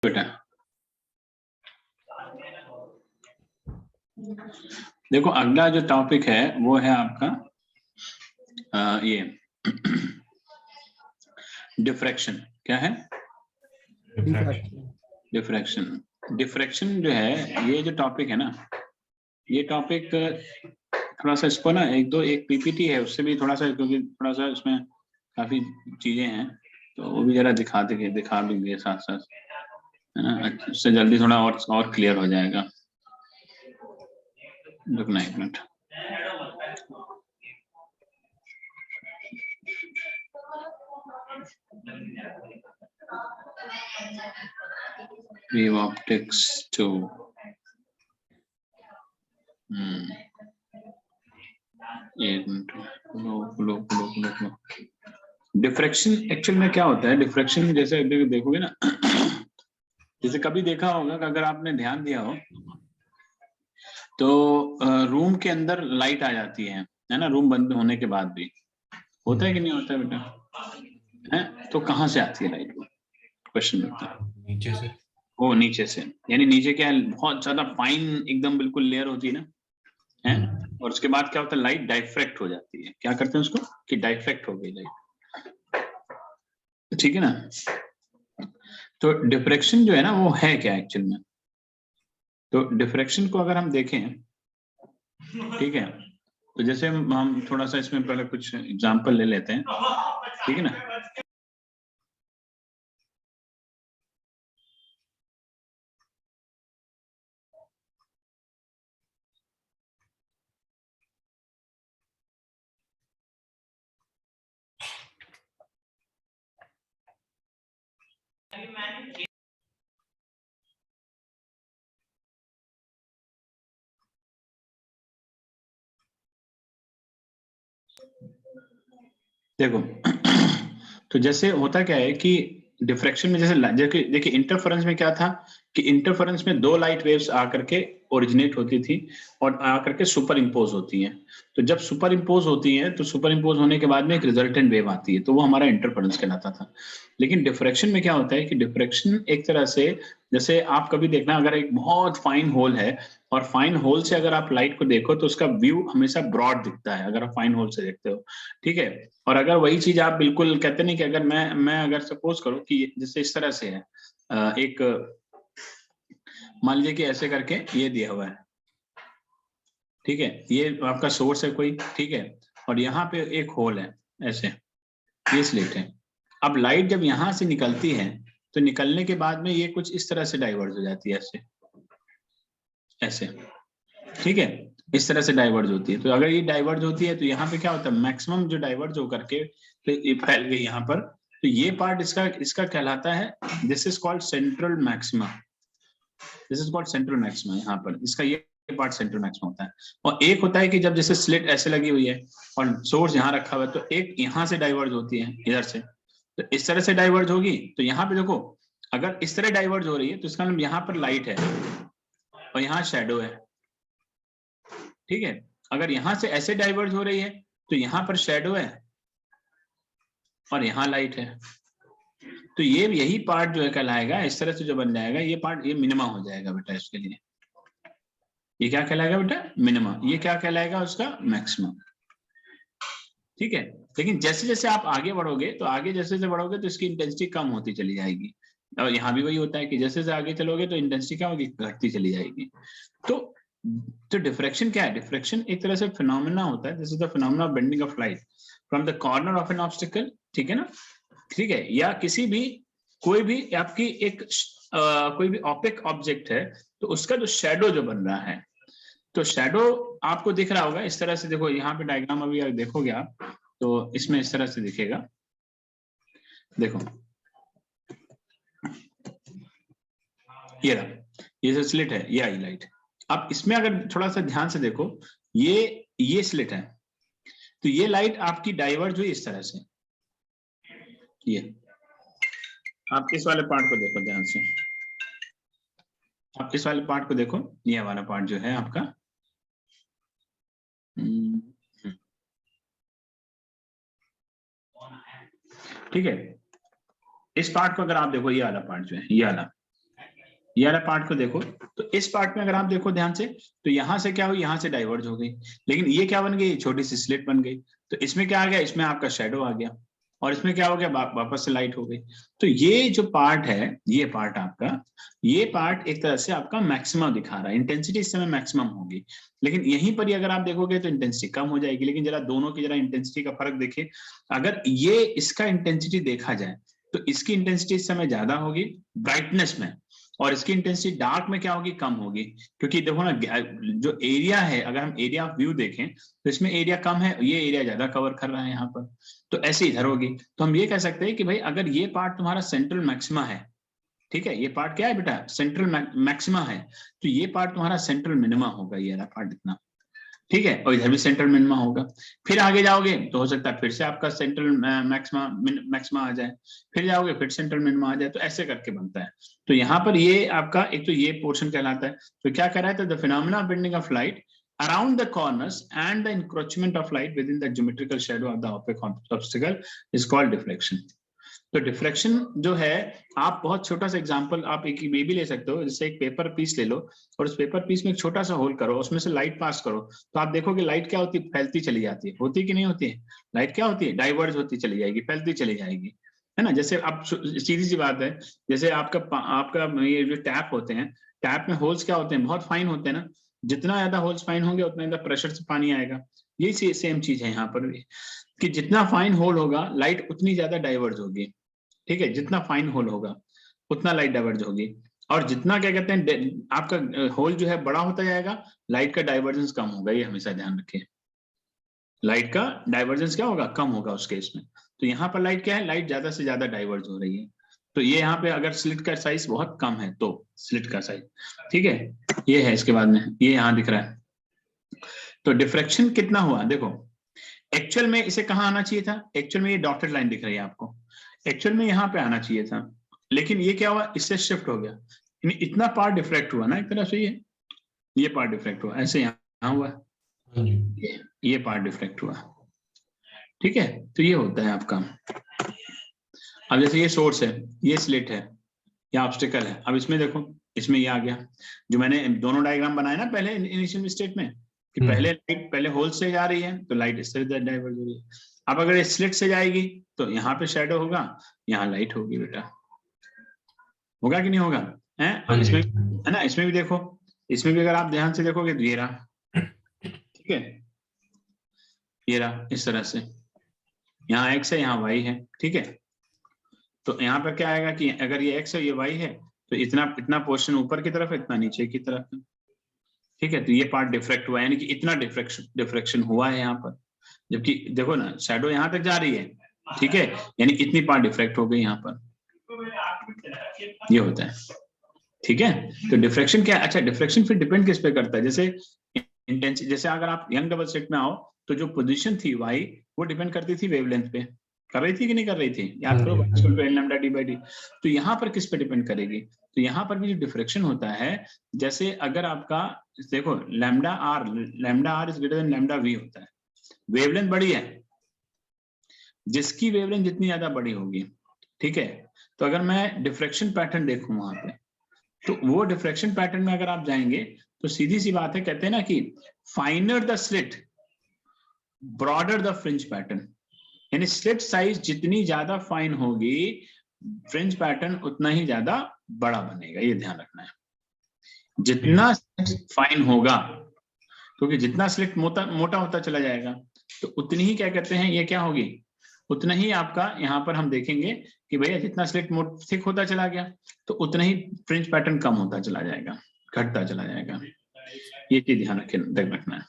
बेटा देखो, अगला जो टॉपिक है वो है आपका ये डिफ्रैक्शन। क्या है? डिफ्रैक्शन। डिफ्रैक्शन जो है, ये जो टॉपिक है ना, ये टॉपिक थोड़ा सा इसको ना एक पीपीटी है उससे भी थोड़ा सा, क्योंकि थोड़ा सा इसमें काफी चीजें हैं तो वो भी जरा दिखा देंगे साथ साथ, है ना, उससे जल्दी थोड़ा और क्लियर हो जाएगा। रुकना एक मिनट। Wave optics 2। एक मिनट। डिफ्रैक्शन एक्चुअल में क्या होता है? डिफ्रैक्शन जैसे देखोगे ना, जैसे कभी देखा होगा कि अगर आपने ध्यान दिया हो तो रूम के अंदर लाइट आ जाती है ना, रूम बंद होने के बाद भी होता है कि नहीं होता है बेटा? है तो कहाँ से आती है लाइट? वो क्वेश्चन लगता है। नीचे से। वो नीचे से, यानी नीचे क्या है, बहुत ज्यादा फाइन एकदम बिल्कुल लेयर होती है ना, है, और उसके बाद क्या होता है, लाइट डाइफ्रैक्ट हो जाती है। क्या करते हैं उसको कि डाइफ्रैक्ट हो गई लाइट, ठीक है ना। तो डिफ्रैक्शन जो है ना वो है क्या एक्चुअल में? तो डिफ्रैक्शन को अगर हम देखें, ठीक है, तो जैसे हम थोड़ा सा इसमें पहले कुछ एग्जांपल ले लेते हैं, ठीक है ना। देखो तो जैसे होता क्या है कि डिफ्रैक्शन में जैसे देखिए इंटरफेरेंस में क्या था कि इंटरफेरेंस में दो लाइट वेव्स आकर के ओरिजिनेट होती थी और आकर के सुपर इम्पोज होती हैं। तो जब सुपर इम्पोज होती हैं तो सुपर इम्पोज होने के बाद में एक रिजल्टेंट वेव आती है, तो वो हमारा इंटरफेरेंस कहलाता था। लेकिन डिफ्रैक्शन में क्या होता है कि डिफ्रैक्शन एक तरह से, जैसे आप कभी देखना, अगर एक बहुत फाइन होल है और फाइन होल से अगर आप लाइट को देखो तो उसका व्यू हमेशा ब्रॉड दिखता है अगर आप फाइन होल से देखते हो, ठीक है। और अगर वही चीज आप बिल्कुल कहते नहीं कि अगर मैं अगर सपोज करूं कि जैसे इस तरह से है, एक मान लीजिए कि ऐसे करके ये दिया हुआ है, ठीक है, ये आपका सोर्स है कोई, ठीक है, और यहाँ पे एक होल है ऐसे, ये स्लिट है। अब लाइट जब यहाँ से निकलती है तो निकलने के बाद में ये कुछ इस तरह से डाइवर्ज हो जाती है, ऐसे ऐसे, ठीक है, इस तरह से डाइवर्ज होती है। तो अगर ये डाइवर्ज होती है तो यहाँ पे क्या होता है, मैक्सिमम जो डाइवर्ज होकर के तो ये फैल गई यहाँ पर, तो ये पार्ट इसका इसका कहलाता है, this is called central maxima. This is called central maxima. यहाँ पर इसका ये पार्ट सेंट्रल मैक्सिमा होता है। और एक होता है कि जब जैसे स्लिट ऐसे लगी हुई है और सोर्स यहाँ रखा हुआ है, तो एक यहाँ से डाइवर्ज होती है इधर से, तो इस तरह से डाइवर्ज होगी। तो यहाँ पे देखो, अगर इस तरह डाइवर्ज हो रही है तो इसका मतलब यहाँ पर लाइट है और यहाँ शैडो है, ठीक है। अगर यहां से ऐसे डाइवर्ज हो रही है तो यहां पर शैडो है और यहाँ लाइट है, तो ये यही पार्ट जो है कहलाएगा, इस तरह से जो बन जाएगा ये पार्ट, ये मिनिमा हो जाएगा बेटा इसके लिए। ये क्या कहलाएगा बेटा? मिनिमा। ये क्या कहलाएगा? उसका मैक्सिमम, ठीक है। लेकिन जैसे जैसे आप आगे बढ़ोगे तो आगे जैसे जैसे बढ़ोगे तो इसकी इंटेंसिटी कम होती चली जाएगी, और यहाँ भी वही होता है कि जैसे जैसे आगे चलोगे तो इंटेंसिटी क्या होगी? घटती चली जाएगी। तो डिफ्रैक्शन क्या है? डिफ्रैक्शन एक तरह से फिनोमेना होता है, this is the phenomena of bending of light from the corner of an obstacle, ठीक है ना, ठीक है, या किसी भी कोई भी आपकी एक कोई भी ऑपेक ऑब्जेक्ट है तो उसका जो शैडो जो बन रहा है, तो शैडो आपको दिख रहा होगा इस तरह से। देखो यहाँ पे डायग्राम अभी अगर देखोगे आप तो इसमें इस तरह से दिखेगा, देखो ये रहा, ये जो स्लिट है ये आई लाइट। अब इसमें अगर थोड़ा सा ध्यान से देखो, ये स्लिट है, तो ये लाइट आपकी डाइवर्ज हुई इस तरह से। ये आप इस वाले पार्ट को देखो ध्यान से, आप इस वाले पार्ट को देखो, ये वाला पार्ट जो है आपका, ठीक है, इस पार्ट को अगर आप देखो, ये वाला पार्ट जो है, ये वाला, ये वाला पार्ट को देखो, तो इस पार्ट में अगर आप देखो ध्यान से, तो यहाँ से क्या हुई, यहाँ से डाइवर्ज हो गई, लेकिन ये क्या बन गई, छोटी सी स्लिट बन गई। तो इसमें क्या आ गया, इसमें आपका शेडो आ गया, और इसमें क्या हो गया, वापस से लाइट हो गई। तो ये जो पार्ट है, ये पार्ट आपका, ये पार्ट एक तरह से आपका मैक्सिमम दिखा रहा है, इंटेंसिटी इस समय मैक्सिमम होगी। लेकिन यहीं पर ही अगर आप देखोगे तो इंटेंसिटी कम हो जाएगी। लेकिन जरा दोनों की जरा इंटेंसिटी का फर्क देखिए, अगर ये इसका इंटेंसिटी देखा जाए तो इसकी इंटेंसिटी इस समय ज्यादा होगी ब्राइटनेस में, और इसकी इंटेंसिटी डार्क में क्या होगी, कम होगी। क्योंकि देखो ना, जो एरिया है, अगर हम एरिया ऑफ व्यू देखें तो इसमें एरिया कम है, ये एरिया ज्यादा कवर कर रहा है यहाँ पर, तो ऐसे इधर होगी। तो हम ये कह सकते हैं कि भाई अगर ये पार्ट तुम्हारा सेंट्रल मैक्सिमा है, ठीक है, ये पार्ट क्या है बेटा, सेंट्रल मैक्सिमा है, तो ये पार्ट तुम्हारा सेंट्रल मिनिमा होगा, ये रहा पार्ट इतना, ठीक है, और इधर भी सेंट्रल मिनिमा होगा। फिर आगे जाओगे तो हो सकता है फिर से आपका सेंट्रल मैक्सिमा आ जाए, फिर जाओगे फिर सेंट्रल मिनिमा आ जाए, तो ऐसे करके बनता है। तो यहाँ पर ये आपका एक तो ये पोर्शन कहलाता है। तो क्या कह रहा है, the phenomena of bending of light around the corners and the encroachment of light within the geometrical shadow of the opaque obstacle is called diffraction. तो डिफ्रैक्शन जो है, आप बहुत छोटा सा एग्जांपल आप एक ये भी ले सकते हो, जैसे एक पेपर पीस ले लो और उस पेपर पीस में एक छोटा सा होल करो, उसमें से लाइट पास करो, तो आप देखोगे लाइट क्या होती है, फैलती चली जाती है, होती कि नहीं होती है, लाइट क्या होती है, डाइवर्ज होती चली जाएगी, फैलती चली जाएगी, है ना। जैसे अब सीधी सी बात है, जैसे आपका ये जो टैप होते हैं, टैप में होल्स क्या होते हैं, बहुत फाइन होते हैं ना, जितना ज्यादा होल्स फाइन होंगे उतना ज्यादा प्रेशर से पानी आएगा। यही सेम चीज है यहाँ पर भी, कि जितना फाइन होल होगा लाइट उतनी ज्यादा डाइवर्ज होगी, ठीक है, जितना फाइन होल होगा उतना लाइट डाइवर्ज होगी, और जितना क्या कहते हैं आपका होल जो है बड़ा होता जाएगा, लाइट का डाइवर्जेंस कम होगा, ये हमेशा ध्यान रखिए, लाइट का डाइवर्जेंस क्या होगा, कम होगा उस केस में। तो यहाँ पर लाइट क्या है, लाइट ज्यादा से ज्यादा डाइवर्ज हो रही है। तो ये यहाँ पे अगर स्लिट का साइज बहुत कम है तो स्लिट का साइज, ठीक है, ये है। इसके बाद में ये यहाँ दिख रहा है, तो डिफ्रैक्शन कितना हुआ देखो, एक्चुअल में इसे कहाँ आना चाहिए था, एक्चुअल में ये डॉटेड लाइन दिख रही है आपको, एक्चुअल में यहाँ पे आना चाहिए था, लेकिन ये क्या हुआ, इससे शिफ्ट हो गया, इतना पार्ट डिफ्रैक्ट हुआ ना एक तरह से, ये पार्ट डिफ्रैक्ट हुआ, ऐसे यहाँ हुआ, ये पार्ट डिफ्रैक्ट हुआ, ठीक है। तो ये होता है आपका। अब जैसे ये सोर्स है, ये स्लिट है, या ऑब्स्टिकल है, अब इसमें देखो, इसमें ये आ गया, जो मैंने दोनों डायग्राम बनाए ना पहले इनिशियल स्टेट में, कि पहले लाइट पहले होल से जा रही है तो लाइट इससे डाइवर्ज हो रही है। अब अगर स्लिट से जाएगी तो यहाँ पे शैडो होगा, यहाँ लाइट होगी बेटा, होगा कि नहीं होगा, है इसमें, है ना। इसमें भी देखो, इसमें भी अगर आप ध्यान से देखोगे तो ये रहा, ठीक है, ये रहा इस तरह से, यहाँ x है, यहाँ y है, ठीक है। तो यहाँ पर क्या आएगा कि अगर ये x है, ये y है, तो इतना पोर्शन ऊपर की तरफ है, इतना नीचे की तरफ है, ठीक है। तो ये पार्ट डिफ्रैक्ट हुआ, यानी कि इतना डिफ्रैक्शन हुआ है यहाँ पर, जबकि देखो ना शैडो यहाँ तक जा रही है, ठीक है, यानी इतनी पार्ट डिफ्रैक्ट हो गई यहाँ पर, ये होता है, ठीक है। तो डिफ्रैक्शन क्या है, अच्छा डिफ्रैक्शन फिर डिपेंड किस पे करता है, जैसे इंटेंसिटी, जैसे अगर आप यंग डबल स्लिट में आओ तो जो पोजीशन थी y वो डिपेंड करती थी वेवलेंथ पे, कर रही थी कि नहीं कर रही थी, याद करो λ/d/d। तो यहाँ पर किस पे डिपेंड करेगी, तो यहाँ पर भी जो डिफ्रैक्शन होता है, जैसे अगर आपका देखो λr is greater then λv होता है, वेवलेंथ बड़ी है, जिसकी वेवलेंथ जितनी ज्यादा बड़ी होगी, ठीक है। तो अगर मैं डिफ्रैक्शन पैटर्न देखूं वहां पे, तो वो डिफ्रैक्शन पैटर्न में अगर आप जाएंगे तो सीधी सी बात है, कहते हैं ना कि फाइनर the slit broader the fringe pattern, यानी स्लिट साइज जितनी ज्यादा फाइन होगी, फ्रिंज पैटर्न उतना ही ज्यादा बड़ा बनेगा, ये ध्यान रखना है। जितना फाइन होगा, क्योंकि जितना स्लिट मोटा होता चला जाएगा, तो उतनी ही क्या कहते हैं, ये क्या होगी, उतना ही आपका यहाँ पर हम देखेंगे कि भैया जितना स्लिट थिक होता चला गया, तो उतना ही फ्रिंज पैटर्न कम होता चला जाएगा, घटता चला जाएगा, ये चीज ध्यान रखना है।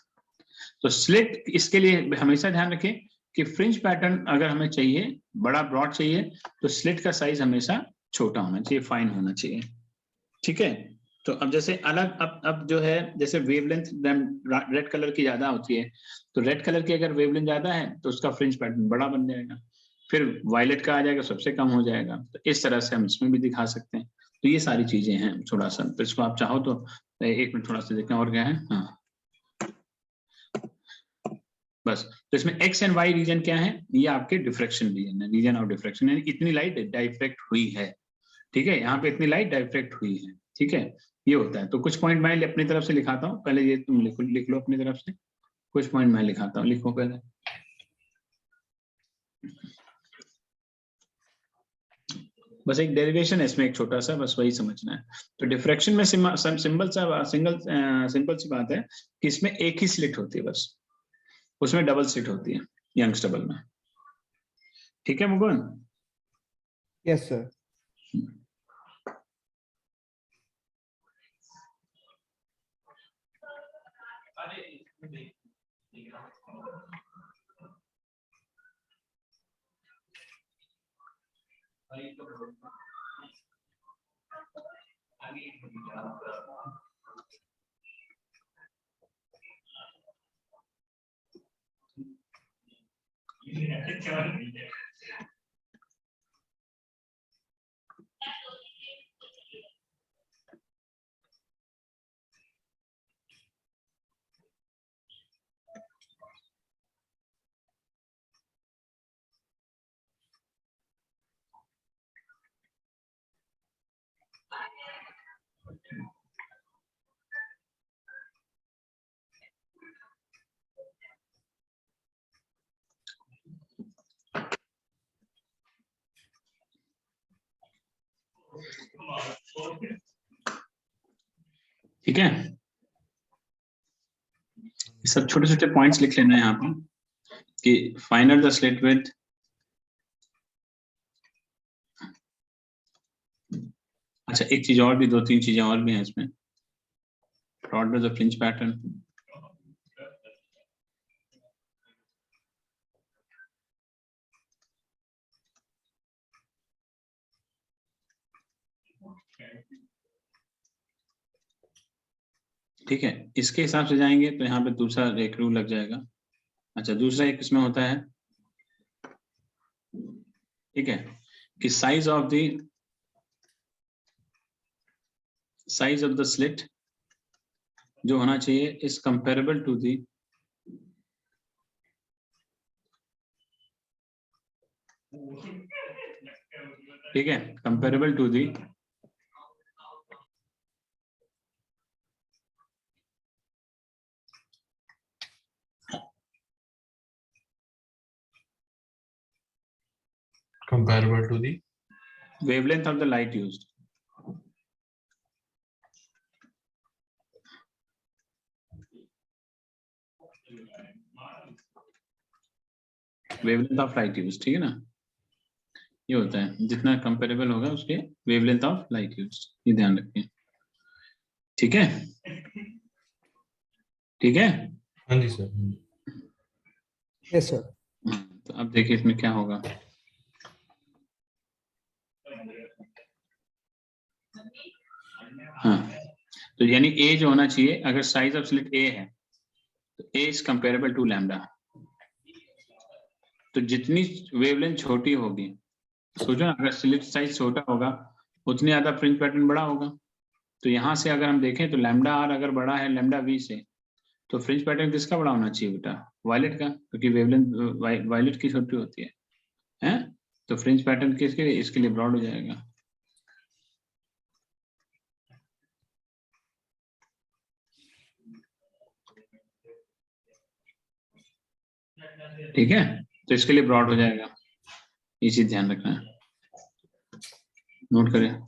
तो स्लिट, इसके लिए हमेशा ध्यान रखें कि फ्रिंज पैटर्न अगर हमें चाहिए बड़ा ब्रॉड चाहिए, तो स्लिट का साइज हमेशा छोटा होना चाहिए, फाइन होना चाहिए, ठीक है। तो अब जैसे अलग अब जो है, जैसे वेवलेंथ रेड कलर की ज्यादा होती है, तो रेड कलर की अगर वेवलेंथ ज्यादा है तो उसका फ्रिंज पैटर्न बड़ा बन जाएगा, फिर वायलेट का आ जाएगा, सबसे कम हो जाएगा। तो इस तरह से हम इसमें भी दिखा सकते हैं। तो ये सारी चीजें हैं थोड़ा सा, तो इसको आप चाहो तो एक मिनट थोड़ा सा देखें और क्या है, हाँ बस। तो इसमें एक्स एंड वाई रीजन क्या है, ये आपके डिफ्रैक्शन रीजन है, रीजन ऑफ डिफ्रैक्शन, यानी इतनी लाइट डाइफ्रैक्ट हुई है, ठीक है, यहाँ पे इतनी लाइट डाइफ्रैक्ट हुई है, ठीक है, ये होता है। तो कुछ पॉइंट मैं अपनी तरफ से लिखाता हूँ, पहले ये तुम लिख लो अपनी तरफ से, कुछ पॉइंट मैं लिखाता हूँ, लिखो पहले। बस एक डेरिवेशन है इसमें एक छोटा सा, बस वही समझना है। तो डिफ्रैक्शन में सिंपल सी बात है कि इसमें एक ही स्लिट होती है बस, उसमें डबल स्लिट होती है यंग्स डबल में। ठीक है मुकुंद? Yes sir. ठीक है, सब छोटे छोटे पॉइंट्स लिख लेना है यहाँ पर कि find out the slit width. अच्छा एक चीज और भी, दो तीन चीजें और भी हैं इसमें। प्लॉट द फ्रिंज पैटर्न, ठीक है, इसके हिसाब से जाएंगे तो यहाँ पे दूसरा एक रूल लग जाएगा। अच्छा दूसरा एक इसमें होता है, ठीक है, कि साइज ऑफ द स्लिट जो होना चाहिए इज कंपेरेबल टू दी ठीक है, comparable to the comparable to the wavelength of the light used। Wavelength of light use, ठीक है ना, ये होता है जितना कंपेरेबल होगा उसके वेवलेंथ ऑफ लाइट यूज, ये ध्यान रखिए। ठीक है, ठीक है। हाँ जी सर। Yes sir. तो अब देखिए इसमें क्या होगा। हाँ, तो यानी ए जो होना चाहिए, अगर साइज ऑफ स्लिट ए है तो ए इज कंपेरेबल टू लैम्डा। तो जितनी वेवलेंथ छोटी होगी, सोचो ना, अगर स्लिट साइज छोटा होगा उतनी ज्यादा फ्रिंज पैटर्न बड़ा होगा। तो यहाँ से अगर हम देखें तो लैम्डा आर अगर बड़ा है लैम्डा वी से, तो फ्रिंज पैटर्न किसका बड़ा होना चाहिए बेटा? वायलेट का, क्योंकि वेवलेंथ वायलेट की छोटी होती है, हैं? तो फ्रिंज पैटर्न किसके लिए? इसके लिए ब्रॉड हो जाएगा। ठीक है, तो इसके लिए ब्रॉड हो जाएगा, ये चीज ध्यान रखना है, नोट करें।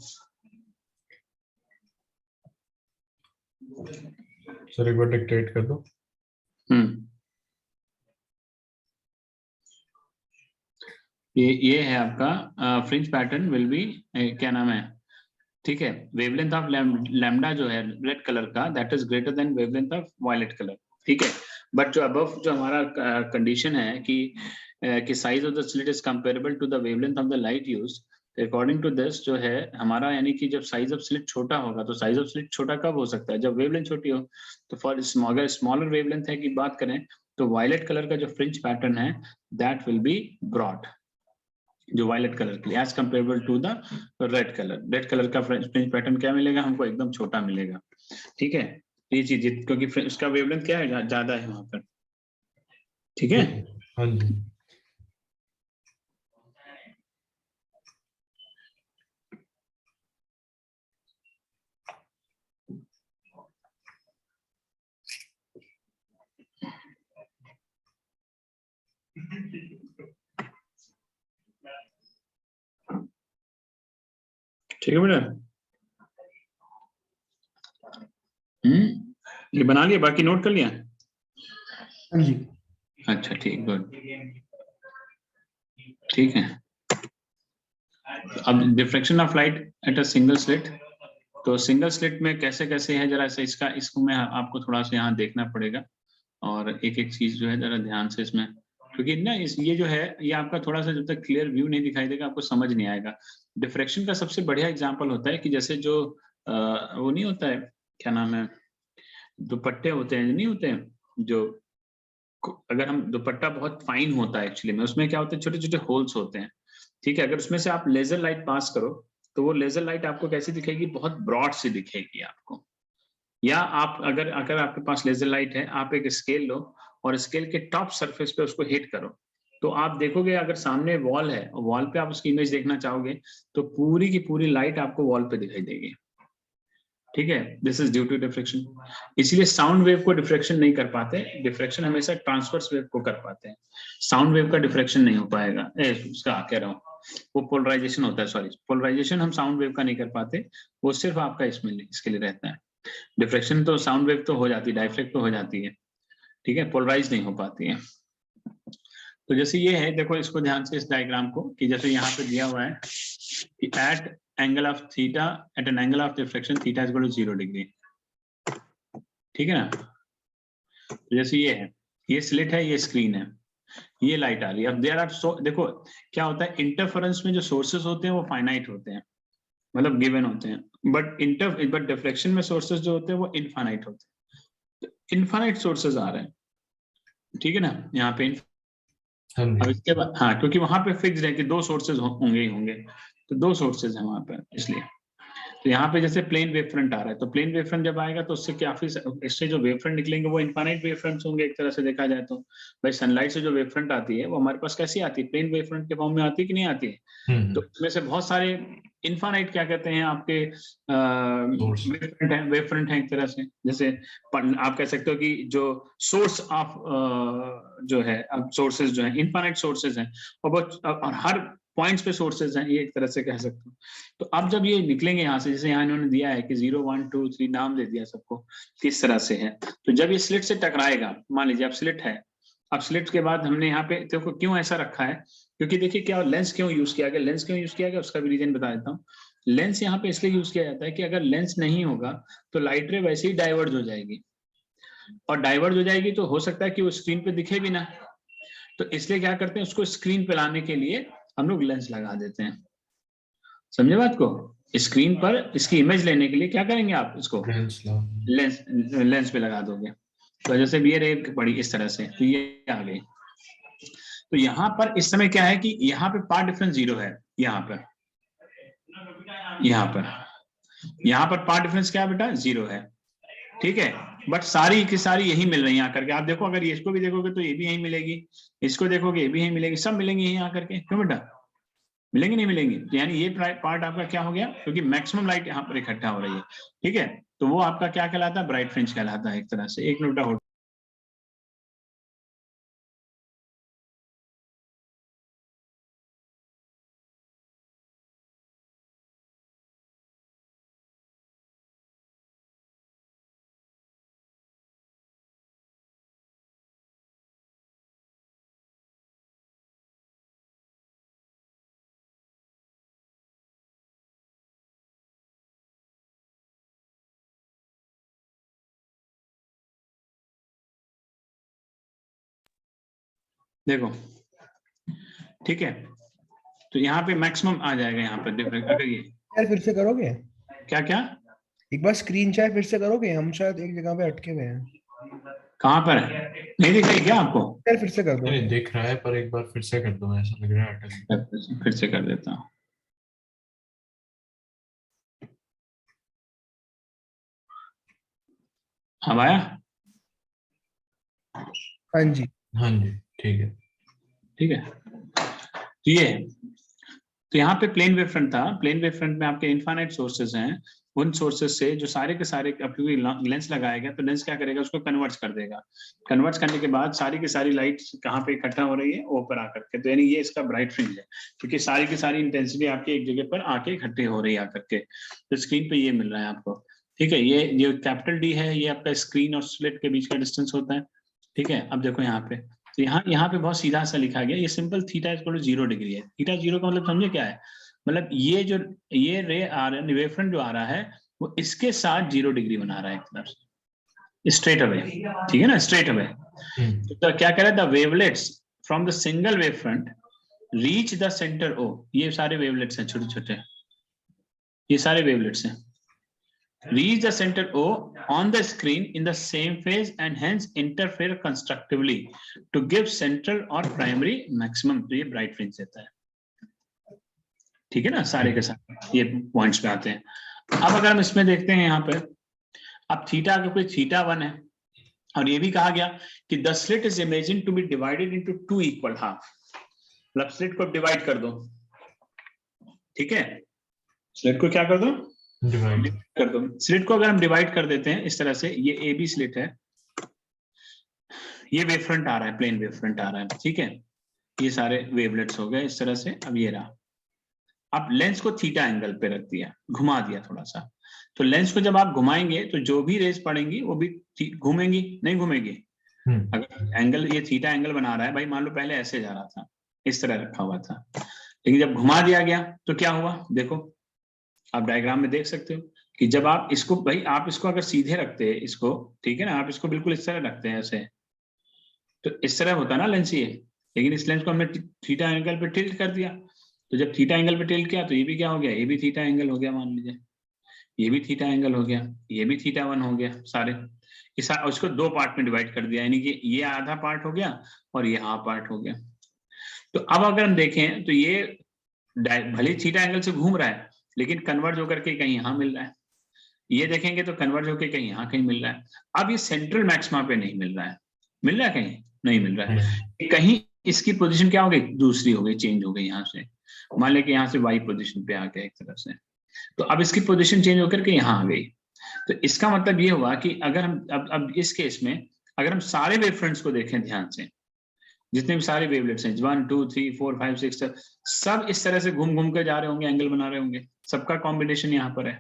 सर एक बार डिक्टेट कर दो। ये है आपका फ्रिंज पैटर्न विल बी, क्या नाम है, ठीक है, वेवलेंथ ऑफ लैम्डा जो है रेड कलर का, that is greater than wavelength of violet colour. ठीक है, बट जो अबव जो हमारा कंडीशन है कि size of the slit is comparable to the wavelength of the light used, according to this जो है हमारा, यानी कि जब साइज ऑफ स्लिट छोटा होगा, तो साइज ऑफ स्लिट छोटा कब हो सकता है? जब वेवलेंथ छोटी हो। तो फॉर अगर स्मॉलर वेवलेंथ है की बात करें तो वायलेट कलर का जो फ्रिंज पैटर्न है दैट विल बी ब्रॉड, जो वायलेट कलर के लिए, as comparable to the red colour. Red colour का फ्रिंज पैटर्न क्या मिलेगा हमको? एकदम छोटा मिलेगा। ठीक है, ये चीज, क्योंकि उसका वेवलेंथ क्या है, ज्यादा है वहां पर। ठीक है, हाँ जी। ठीक है बेटा। ये बना लिया, बाकी नोट कर लिया? हाँ जी। अच्छा ठीक, गुड, ठीक है। अब diffraction of light at a single slit, तो सिंगल स्लिट में कैसे कैसे है जरा सा इसको मैं आपको थोड़ा सा यहाँ देखना पड़ेगा, और एक एक चीज जो है जरा ध्यान से इसमें, क्योंकि ना ये जो है ये आपका थोड़ा सा जब तक क्लियर व्यू नहीं दिखाई देगा आपको समझ नहीं आएगा। डिफ्रैक्शन का सबसे बढ़िया एग्जांपल होता है कि जैसे जो वो नहीं होता है, क्या नाम है, दुपट्टे होते हैं नहीं होते हैं, जो अगर हम दुपट्टा बहुत फाइन होता है एक्चुअली में, उसमें क्या होता है, छोटे छोटे होल्स होते हैं, ठीक है। अगर उसमें से आप लेजर लाइट पास करो तो वो लेजर लाइट आपको कैसी दिखेगी, बहुत ब्रॉड सी दिखेगी आपको। या आप अगर अगर आपके पास लेजर लाइट है, आप एक स्केल लो और स्केल के टॉप सरफेस पे उसको हिट करो, तो आप देखोगे अगर सामने वॉल है और वॉल पे आप उसकी इमेज देखना चाहोगे तो पूरी की पूरी लाइट आपको वॉल पे दिखाई देगी, ठीक है। This is due to diffraction. इसलिए साउंड वेव को डिफ्रैक्शन नहीं कर पाते, डिफ्रैक्शन हमेशा ट्रांसवर्स वेव को कर पाते हैं। साउंड वेव का डिफ्रैक्शन नहीं हो पाएगा, उसका कह रहा हूँ, वो पोलराइजेशन होता है, सॉरी, पोलराइजेशन हम साउंड वेव का नहीं कर पाते, वो सिर्फ आपका इसके लिए रहता है। डिफ्रैक्शन तो साउंड वेव तो हो जाती है, डाइफ्रेक्ट तो हो जाती है, ठीक है, पोलराइज नहीं हो पाती है। तो जैसे ये है, देखो इसको ध्यान से इस डायग्राम को, कि जैसे यहाँ पे दिया हुआ है कि at angle of theta, at an angle of diffraction theta is equal to 0 degree, ठीक है ना। तो जैसे ये है, ये स्लिट है, ये स्क्रीन है, ये लाइट आ रही है। अब देयर आर देखो क्या होता है, इंटरफेरेंस में जो सोर्सेस होते हैं वो फाइनाइट होते हैं, मतलब गिवन होते हैं, बट डिफ्रैक्शन में सोर्सेस जो होते हैं वो इनफाइनाइट होते हैं। तो इनफाइनाइट सोर्सेस आ रहे हैं, ठीक है ना, यहाँ पे। हाँ अब जी। इसके बाद हाँ, क्योंकि वहां पे फिक्स है कि 2 सोर्सेज होंगे ही होंगे, तो 2 सोर्सेज हैं वहां पे, इसलिए। तो यहाँ पे जैसे प्लेन वेव फ्रंट आ रहा है, तो प्लेन वेव फ्रंट जब आएगा तो उससे काफी, इससे जो वेव फ्रंट निकलेंगे वो इनफाइनाइट वेव फ्रंट्स होंगे एक तरह से देखा जाए तो। भाई सनलाइट से जो वेव फ्रंट आती है वो हमारे पास कैसी आती है, प्लेन वेव फ्रंट के फॉर्म में आती है कि नहीं आती है। तो उसमें से बहुत सारे इनफाइनाइट क्या कहते हैं आपके वेव फ्रंट है एक तरह से। जैसे आप कह सकते हो कि जो सोर्स ऑफ जो है, अब सोर्सेज जो है इनफाइनाइट सोर्सेज हैं, और हर पॉइंट्स पे सोर्सेज हैं, ये एक तरह से कह सकते हो। तो अब जब ये निकलेंगे यहाँ से, जैसे यहाँ इन्होंने दिया है कि 0 1 2 3 नाम दे दिया सबको, किस तरह से है, तो जब ये स्लिट से टकराएगा, मान लीजिए अब स्लिट है, अब स्लिट के बाद हमने यहाँ पे देखो क्यों ऐसा रखा है, क्योंकि देखिए क्या लेंस क्यों यूज किया गया, लेंस क्यों यूज किया गया उसका भी रीजन बता देता हूँ। लेंस यहाँ पे इसलिए यूज किया जाता है कि अगर लेंस नहीं होगा तो लाइट रे वैसे ही डाइवर्ज हो जाएगी, और डाइवर्ज हो जाएगी तो हो सकता है कि वो स्क्रीन पे दिखे भी ना, तो इसलिए क्या करते हैं, उसको स्क्रीन पे लाने के लिए हम लोग लेंस लगा देते हैं। समझे बात को, स्क्रीन पर इसकी इमेज लेने के लिए क्या करेंगे आप, इसको लेंस पे लगा दोगे। तो जैसे भी ये रे पड़ी इस तरह से, तो ये आ गई। तो यहाँ पर इस समय क्या है कि यहाँ पे पार्ट डिफरेंस 0 है, यहाँ पर पार्ट डिफरेंस क्या है बेटा, 0 है, ठीक है। बट सारी की सारी यही मिल रही है आकर के, आप देखो अगर ये इसको भी देखोगे तो ये भी यही मिलेगी, इसको देखोगे ये भी यही मिलेगी, सब मिलेंगे यही आकर के, क्यों बेटा मिलेंगे नहीं मिलेंगे। तो यानी ये पार्ट आपका क्या हो गया, क्योंकि मैक्सिमम लाइट यहाँ पर इकट्ठा हो रही है, ठीक है। तो वो आपका क्या कहलाता है, ब्राइट फ्रिंज कहलाता है एक तरह से। एक मिनट हो, देखो ठीक है। तो यहाँ पे मैक्सिमम आ जाएगा, यहाँ पे अगर ये यार फिर से करोगे, क्या क्या एक बार स्क्रीन शेयर फिर से करोगे, हम शायद एक जगह पे अटके हुए हैं। कहाँ पर है, नहीं दिख रही क्या आपको? यार फिर से कर दो। नहीं दिख रहा है, पर एक बार फिर से कर दो, ऐसा लग रहा है अटक गया। फिर से कर देता हूँ। अब आया? हाँ जी। हाँ जी ठीक है। ठीक है, तो ये, तो यहाँ पे प्लेन वेव फ्रंट था, प्लेन वेव फ्रंट में आपके इनफाइनाइट सोर्सेज हैं, उन सोर्सेस से जो सारे के सारे, अब क्योंकि लेंस लगाया गया तो लेंस क्या करेगा, उसको कन्वर्ट कर देगा। कन्वर्ट करने के बाद सारी की सारी लाइट कहाँ पे इकट्ठा हो रही है, ऊपर आकर के। तो यानी ये इसका ब्राइट फ्रिंज है, क्योंकि सारी की सारी इंटेंसिटी आपकी एक जगह पर आके इकट्ठे हो रही है आकर के। तो स्क्रीन पे ये मिल रहा है आपको, ठीक है। ये जो कैपिटल डी है, ये आपका स्क्रीन और स्लिट के बीच का डिस्टेंस होता है, ठीक है। अब देखो यहाँ पे, तो यहाँ पे बहुत सीधा सा लिखा गया, ये simple theta equal to 0 degree है। थीटा 0 का मतलब समझे क्या है, मतलब ये रे आ रहा है, वेव फ्रंट जो आ रहा है वो इसके साथ 0 डिग्री बना रहा है एक तरफ से, स्ट्रेट अवे, ठीक है ना, स्ट्रेट अवे। तो क्या कह रहा है, the wavelets from the single wave front reach the centre O. ये सारे वेवलेट्स हैं छोटे छोटे, ये सारे वेवलेट्स हैं। reach the center O on the screen in the same phase and hence interfere constructively to give central or primary maximum। तो ये ब्राइट फ्रिंज देता है, ठीक है ना, सारे के साथ ये पॉइंट्स पे आते हैं। अब अगर हम इसमें देखते हैं यहाँ पे, अब थीटा का कोई थीटा 1 है, और ये भी कहा गया कि the slit is imagine to be divided into 2 equal half. मतलब स्लिट को डिवाइड कर दो, ठीक है, स्लिट को क्या कर दो, डिवाइड कर दो। स्लिट को अगर हम डिवाइड कर देते हैं इस तरह से, ये ए बी स्लिट है, ये वेव फ्रंट आ रहा है, प्लेन वेव फ्रंट आ रहा है, ठीक है। ये सारे वेवलेट्स हो गए इस तरह से। अब ये रहा, अब लेंस को थीटा एंगल पे रख दिया, घुमा दिया थोड़ा सा। तो लेंस को जब आप घुमाएंगे तो जो भी रेज पड़ेंगी वो भी घूमेंगी, नहीं घूमेगी। अगर एंगल ये थीटा एंगल बना रहा है भाई, मान लो पहले ऐसे जा रहा था, इस तरह रखा हुआ था, लेकिन जब घुमा दिया गया तो क्या हुआ, देखो आप डायग्राम में देख सकते हो कि जब आप इसको, भाई आप इसको अगर सीधे रखते हैं इसको, ठीक है ना, आप इसको बिल्कुल इस तरह रखते हैं ऐसे, तो इस तरह होता ना लेंस ये, लेकिन इस लेंस को हमने थीटा एंगल पे टिल्ट कर दिया। तो जब थीटा एंगल पे टिल्ट किया तो ये भी क्या हो गया, ये भी थीटा एंगल हो गया, मान लीजिए ये भी थीटा एंगल हो गया, ये भी थीटा 1 हो गया, सारे उसको 2 पार्ट में डिवाइड कर दिया, यानी कि ये आधा पार्ट हो गया और ये हाफ पार्ट हो गया। तो अब अगर हम देखें तो ये भले थीटा एंगल से घूम रहा है, लेकिन कन्वर्ज होकर के कहीं यहाँ मिल रहा है, ये देखेंगे तो कन्वर्ज होकर कहीं यहाँ कहीं मिल रहा है। अब ये सेंट्रल मैक्सिमा पे नहीं मिल रहा है, मिल रहा है कहीं नहीं मिल रहा है, कहीं इसकी पोजीशन क्या हो गई, दूसरी हो गई, चेंज हो गई, यहाँ से मान लें कि यहाँ से वाई पोजीशन पे आ गया एक तरह से, तो अब इसकी पोजीशन चेंज होकर के यहाँ आ गई। तो इसका मतलब ये हुआ कि अगर हम अब इस केस में अगर हम सारे वेव फ्रंट्स को देखें ध्यान से, जितने भी सारे वेवलेट्स हैं 1 2 3 4 5 6 सब इस तरह से घूम घूम कर जा रहे होंगे, एंगल बना रहे होंगे, सबका कॉम्बिनेशन यहाँ पर है,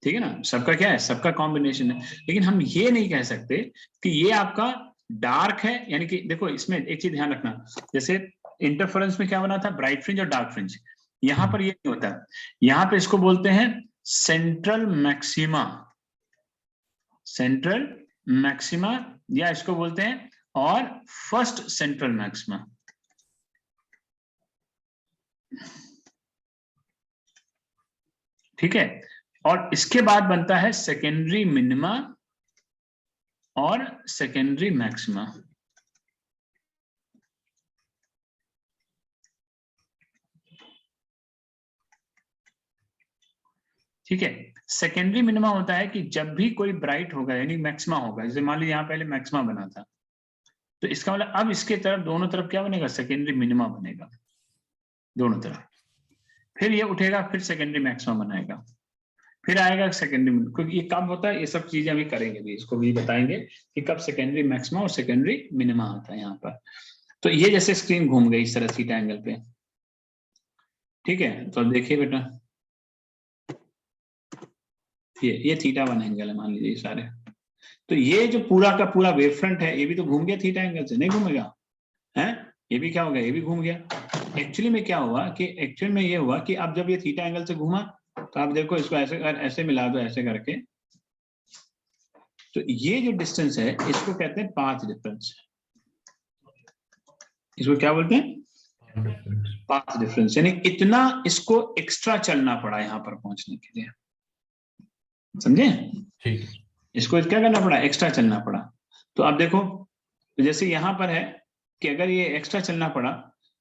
ठीक है ना, सबका क्या है, सबका कॉम्बिनेशन है। लेकिन हम ये नहीं कह सकते कि ये आपका डार्क है, यानी कि देखो इसमें एक चीज ध्यान रखना, जैसे इंटरफेरेंस में क्या बना था, ब्राइट फ्रिंज और डार्क फ्रिंज, यहाँ पर ये नहीं होता, यहाँ पे इसको बोलते हैं सेंट्रल मैक्सिमा, सेंट्रल मैक्सिमा, या इसको बोलते हैं और फर्स्ट सेंट्रल मैक्सिमा, ठीक है। और इसके बाद बनता है सेकेंडरी मिनिमा और सेकेंडरी मैक्सिमा, ठीक है। सेकेंडरी मिनिमा होता है कि जब भी कोई ब्राइट होगा यानी मैक्सिमा होगा, जैसे मान लीजिए यहाँ पहले मैक्सिमा बना था, तो इसका मतलब अब इसके तरफ दोनों तरफ क्या बनेगा, सेकेंडरी मिनिमा बनेगा दोनों तरफ, फिर ये उठेगा, फिर सेकेंडरी मैक्सिमा बनाएगा, फिर आएगा सेकेंडरी, क्योंकि ये कब होता है, ये सब चीजें अभी करेंगे भी, इसको भी बताएंगे कि कब सेकेंडरी मैक्सिमा और सेकेंडरी मिनिमा आता है यहाँ पर। तो ये जैसे स्क्रीन घूम गई इस तरह थीटा एंगल पे, ठीक है। तो देखिए बेटा, ये थीटा 1 एंगल है मान लीजिए सारे, तो ये जो पूरा का पूरा वेव फ्रंट है ये भी तो घूम गया थीटा एंगल से, नहीं घूमेगा है, ये भी क्या हो गया, ये भी घूम गया। एक्चुअली में क्या हुआ कि एक्चुअल में ये हुआ कि अब जब ये थीटा एंगल से घूमा तो आप देखो इसको ऐसे मिला दो ऐसे करके, तो ये जो डिस्टेंस है इसको कहते हैं पाथ डिफरेंस, इसको क्या बोलते हैं, पाथ डिफरेंस, यानी इतना इसको एक्स्ट्रा चलना पड़ा यहाँ पर पहुंचने के लिए, समझे, ठीक, इसको क्या करना पड़ा, एक्स्ट्रा चलना पड़ा। तो अब देखो जैसे यहाँ पर है कि अगर ये एक्स्ट्रा चलना पड़ा,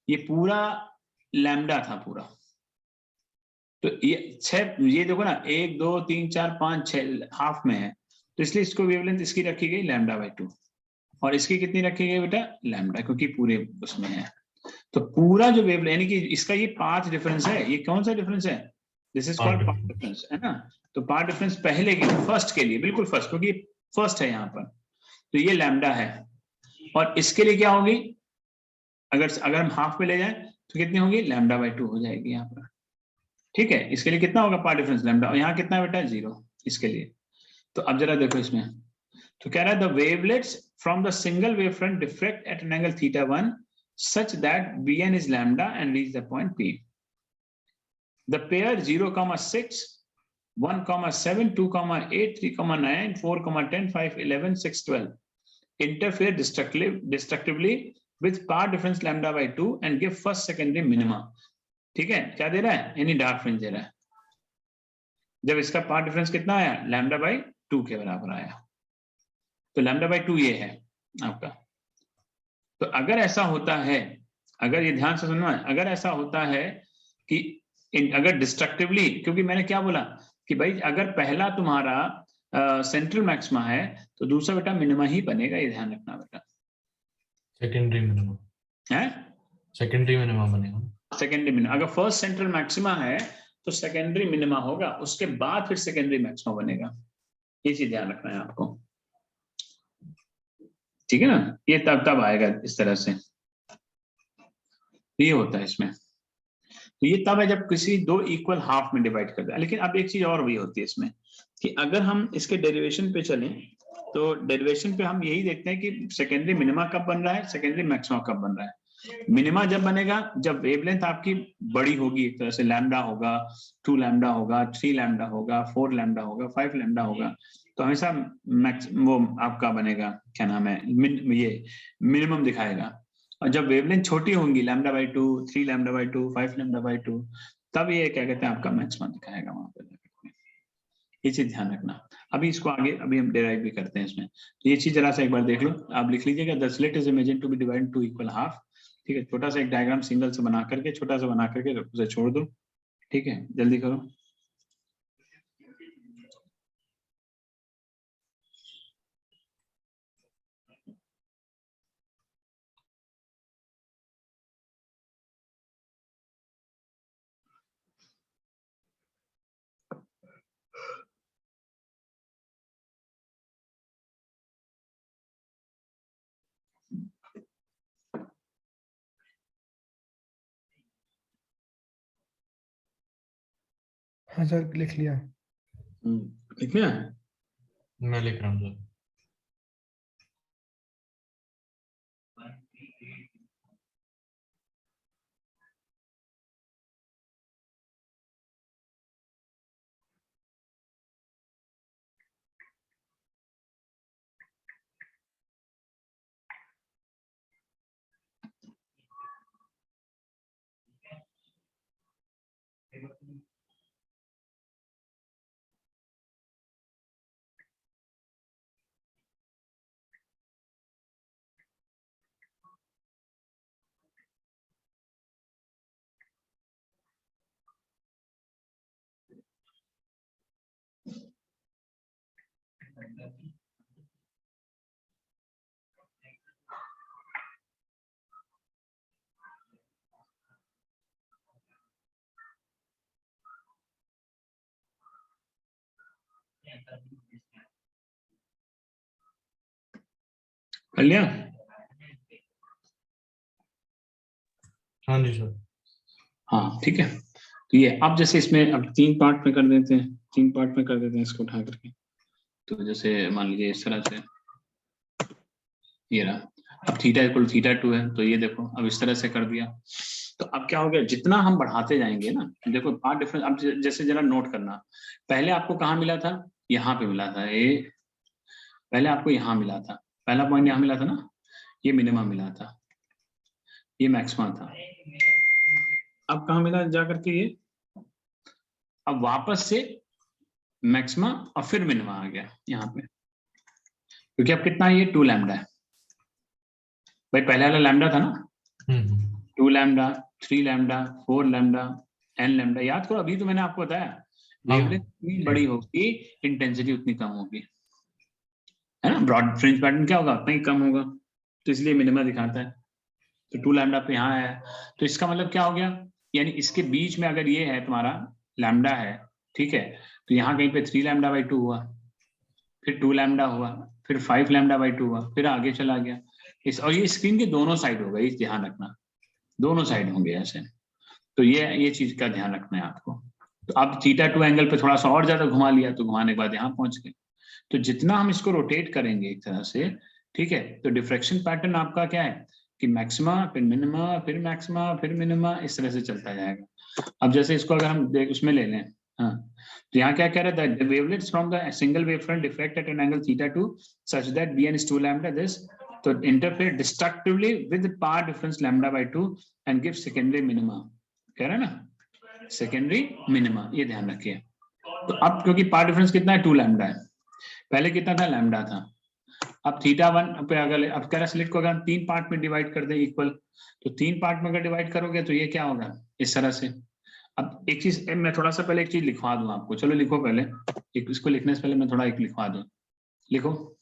ये पूरा लैम्डा था पूरा, तो ये देखो ना 1 2 3 4 5 6 हाफ में है, तो इसलिए इसको वेवलेंथ इसकी रखी गई λ/2 और इसकी कितनी रखी गई बेटा, लैम्डा, क्योंकि पूरे उसमें है। तो पूरा जो वेवलेंथ यानी कि इसका ये पाथ डिफरेंस है, ये कौन सा डिफरेंस है, this is called path difference, है ना। तो पाथ डिफरेंस पहले के फर्स्ट के लिए, बिल्कुल फर्स्ट, क्योंकि फर्स्ट है यहाँ पर, तो ये लैम्डा है। और इसके लिए क्या होगी, अगर हम हाफ में ले जाएं तो कितनी होगी, λ/2 हो जाएगी यहाँ पर, ठीक है। इसके लिए कितना होगा पाथ डिफरेंस लैम्डा, और यहाँ कितना बेटा 0 इसके लिए। तो अब जरा देखो इसमें, तो कह रहा है the wavelets from the single wave front diffract at an angle θ1 such that Bn is lambda and reach the point P. The pair 0,6, 1,7, 2,8, 3,9, 4,10, 5, 11, 6, 12 interfere destructively with path difference λ/2 and give first secondary minima. ठीक है, क्या दे रहा है, यानी dark fringe दे रहा है। जब इसका पाथ डिफरेंस कितना आया, λ/2 के बराबर आया, तो λ/2 ये है आपका। तो अगर ऐसा होता है, अगर ये ध्यान से सुनना, अगर ऐसा होता है कि अगर डिस्ट्रक्टिवली, क्योंकि मैंने क्या बोला कि भाई अगर पहला तुम्हारा सेंट्रल मैक्सिमा है तो दूसरा बेटा मिनिमा ही बनेगा, ये ध्यान रखना बेटा। सेकेंडरी मिनिमा है, सेकेंडरी मिनिमा बनेगा, सेकेंडरी मिनिमा। अगर फर्स्ट सेंट्रल मैक्सिमा है तो सेकेंडरी मिनिमा होगा, उसके बाद फिर सेकेंडरी मैक्सिमा बनेगा, ये चीज ध्यान रखना है आपको, ठीक है ना। ये तब आएगा इस तरह से, ये होता है इसमें। तो ये तब है जब किसी दो इक्वल हाफ में डिवाइड कर दे। लेकिन अब एक चीज और भी होती है इसमें कि अगर हम इसके डेरिवेशन पे चलें तो डेरिवेशन पे हम यही देखते हैं कि सेकेंडरी मिनिमा कब बन रहा है, सेकेंडरी मैक्सिमा कब बन रहा है। मिनिमा जब बनेगा जब वेवलेंथ आपकी बड़ी होगी, एक तरह से लैम्डा होगा, 2 लैम्डा होगा, 3 लैम्डा होगा, 4 लैम्डा होगा, 5 लैम्डा होगा, तो हमेशा वो आपका बनेगा, क्या नाम है, ये मिनिमम दिखाएगा। और जब वेवलेंथ छोटी होंगी λ/2, 3 λ/2, 5 λ/2, तब ये क्या कहते हैं आपका मैक्सिमम दिखाएगा वहां पर। ये चीज ध्यान रखना। अभी इसको आगे अभी हम डिराइव भी करते हैं इसमें, तो ये चीज जरा सा एक बार देख लो, आप लिख लीजिएगा the slit is imagined to be divided two equal half, ठीक है। छोटा सा एक डायग्राम सिंगल से बना करके, छोटा सा बना करके उसे छोड़ दो, ठीक है, जल्दी करो। हाँ सर, लिख लिया। लिख लिया, मैं लिख रहा हूँ सर। कर लिया? हाँ जी सर। हाँ ठीक है। तो ये अब जैसे इसमें अब 3 पार्ट में कर देते हैं, 3 पार्ट में कर देते हैं इसको उठा करके। तो जैसे मान लीजिए इस तरह से ये रहा, अब θ=θ2 है, तो ये देखो अब इस तरह से कर दिया। तो अब क्या हो गया, जितना हम बढ़ाते जाएंगे ना, देखो पार्ट डिफरेंस, अब जैसे जरा नोट करना, पहले आपको कहाँ मिला था, यहाँ पे मिला था, ये पहले आपको यहाँ मिला था, पहला पॉइंट यहाँ मिला था ना, ये मिनिमम मिला था, ये मैक्सिमा था। अब कहाँ मिला जाकर के ये, अब वापस से मैक्सिमा और फिर मिनिमा आ गया यहाँ पे, क्योंकि अब कितना ये 2 लैम्डा है भाई, पहले वाला लैम्डा था ना, 2 lambda, 3 lambda, 4 lambda, n lambda. याद करो अभी तो मैंने आपको बताया, वेवलेंथ जितनी बड़ी होगी इंटेंसिटी उतनी कम होगी, है ना। ब्रॉड फ्रिंज पैटर्न क्या होगा, उतना ही कम होगा, तो इसलिए मिनिमा दिखाता है। तो 2 लैम्डा पे यहाँ है, तो इसका मतलब क्या हो गया, यानी इसके बीच में अगर ये है तुम्हारा लैम्डा है, ठीक है, तो यहाँ कहीं पे 3 लैम्डा बाई 2 हुआ, फिर 2 लैम्डा हुआ, फिर 5 लैम्डा बाई 2 हुआ, फिर आगे चला गया इस, और ये स्क्रीन के दोनों साइड होगा, ये ध्यान रखना, दोनों साइड होंगे ऐसे। तो ये चीज का ध्यान रखना है आपको। तो अब θ2 एंगल पे थोड़ा सा और ज्यादा घुमा लिया, तो घुमाने के बाद यहाँ पहुंच गए। तो जितना हम इसको रोटेट करेंगे एक तरह से, ठीक है, तो डिफ्रेक्शन पैटर्न आपका क्या है कि मैक्सिमा फिर मिनिमा फिर मैक्सिमा फिर मिनिमा, इस तरह से चलता जाएगा। अब जैसे इसको अगर हम उसमें ले लें, हाँ, तो यहाँ क्या कह रहा है, the wavelets from the single wavefront diffract at an angle θ2 such that bn is 2 lambda, this तो interfere destructively with the power difference lambda by 2 and give secondary minima, कह रहा है ना, secondary minima, ये ध्यान रखिए। तो अब क्योंकि पावर डिफरेंस कितना है, 2 लैम्डा है, पहले कितना था, लैम्डा था। अब θ1 पे अगर अब कह रहा स्लिट को अगर हम 3 पार्ट में डिवाइड कर दें इक्वल, तो 3 पार्ट में अगर डिवाइड करोगे तो ये क्या होगा, इस तरह से। अब एक चीज मैं थोड़ा सा पहले एक चीज लिखवा दूं आपको, चलो लिखो पहले, एक इसको लिखने से पहले मैं थोड़ा एक लिखवा दूं, लिखो,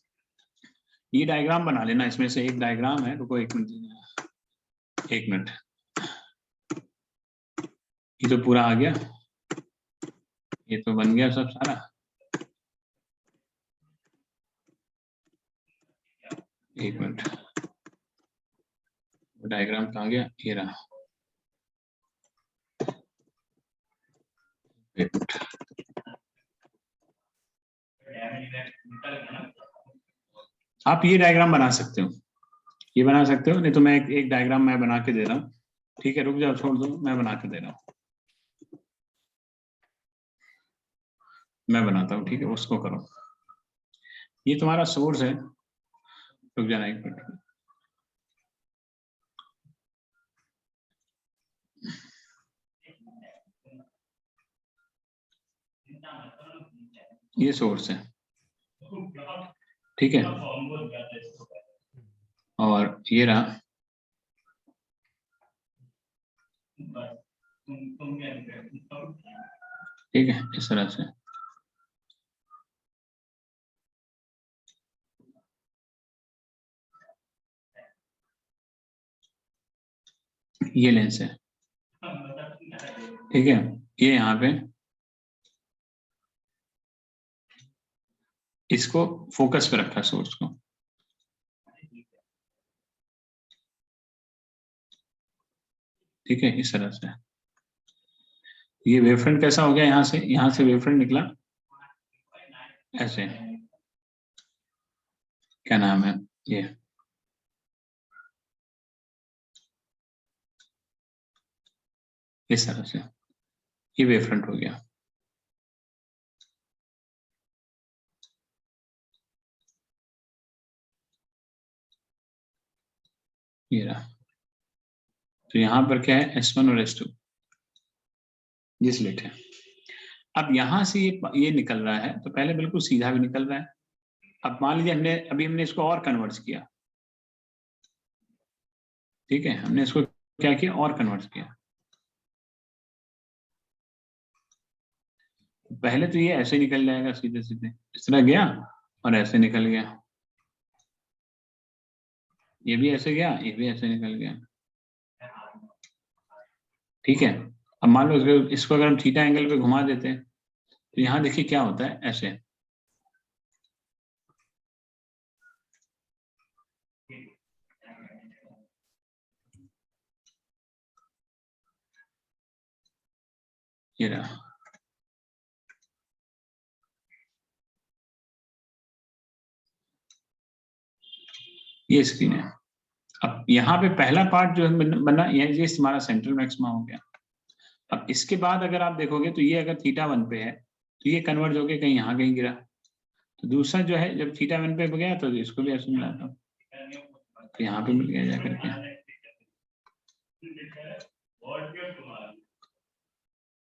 ये डायग्राम बना लेना, इसमें से एक डायग्राम है, रुको एक मिनट, ये तो पूरा आ गया, ये तो बन गया सब सारा, एक मिनट, डायग्राम कहाँ गया, ये रहा, एक मिनट, आप ये डायग्राम बना सकते हो, ये बना सकते हो, नहीं तो मैं एक डायग्राम मैं बना के दे रहा हूँ, ठीक है, रुक जाओ, छोड़ दो, मैं बना के दे रहा हूँ, मैं बनाता हूँ, ठीक है, उसको करो, ये तुम्हारा सोर्स है, रुक जाना एक मिनट, ये सोर्स है, ठीक है, और ये रहा, ठीक है, इस तरह से, ये लेंस है, ठीक है, ये यहाँ पे इसको फोकस पे रखा सोर्स को, ठीक है, इस तरह से। ये वेवफ्रंट कैसा हो गया, यहाँ से वेवफ्रंट निकला ऐसे, क्या नाम है ये, इस तरह से, ये वेवफ्रंट हो गया, ये रहा। तो यहाँ पर क्या है, S1 और S2 ये स्लिट है। अब यहाँ से ये निकल रहा है, तो पहले बिल्कुल सीधा भी निकल रहा है। अब मान लीजिए हमने इसको और कन्वर्ट किया, ठीक है, हमने इसको क्या किया, और कन्वर्ट किया। पहले तो ये ऐसे निकल जाएगा सीधे सीधे, इस तरह गया और ऐसे निकल गया, ये भी ऐसे गया, ये भी ऐसे निकल गया, ठीक है। अब मान लो इसको अगर हम थीटा एंगल पे घुमा देते हैं, तो यहाँ देखिए क्या होता है, ऐसे, ये रहा, ये स्क्रीन है। अब यहाँ पे पहला पार्ट जो बना, ये हमारा सेंट्रल मैक्सिमा हो गया। अब इसके बाद अगर आप देखोगे तो ये अगर θ1 पे है, तो ये कन्वर्ज होके कहीं यहाँ कहीं गिरा, तो दूसरा जो है जब θ1 पे गया तो इसको भी ऐसे मिला था, तो यहाँ पे मिल गया जा करके,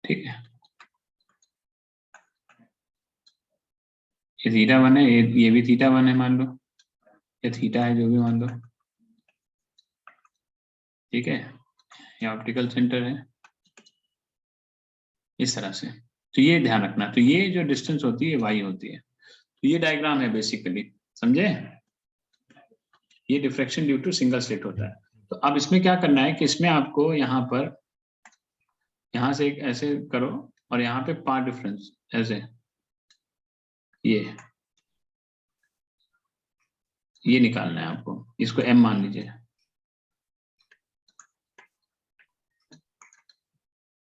ठीक है। ये θ1 है, ये भी θ1 है मान लो, ये थीटा है, जो भी मान लो, ठीक है, ये ऑप्टिकल सेंटर है, इस तरह से। तो ये ध्यान रखना, तो ये जो डिस्टेंस होती है वाई होती है। तो ये डायग्राम है बेसिकली, समझे, ये diffraction due to single slit होता है। तो अब इसमें क्या करना है कि इसमें आपको यहाँ पर, यहाँ से एक ऐसे करो, और यहाँ पे पार्ट डिफरेंस ऐसे ये निकालना है आपको, इसको m मान लीजिए,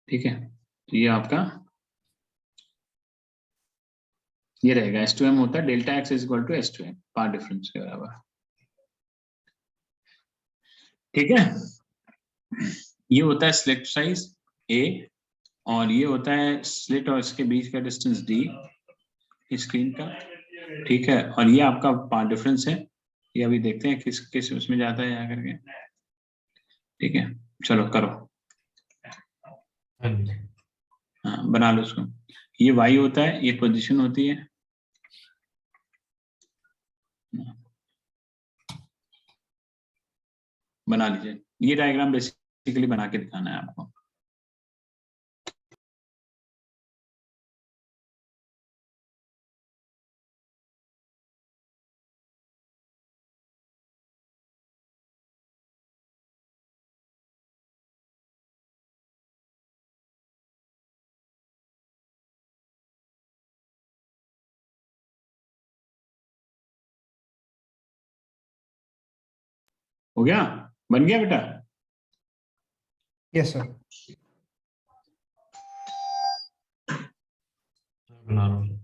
ठीक है। तो ये आपका ये रहेगा, S2m होता है delta x is equal to S2m, part difference के बराबर, ठीक है। ये होता है स्लिट साइज a, और ये होता है स्लिट और इसके बीच का डिस्टेंस d स्क्रीन का, ठीक है। और ये आपका पार्ट डिफरेंस है, ये अभी देखते हैं किस किस उसमें जाता है यहाँ करके, ठीक है। चलो करो, हाँ जी हाँ बना लो उसको। ये y होता है, ये पोजीशन होती है, बना लीजिए। ये डायग्राम बेसिकली बना के दिखाना है आपको। हो गया, बन गया बेटा? Yes sir. बना रहा हूँ।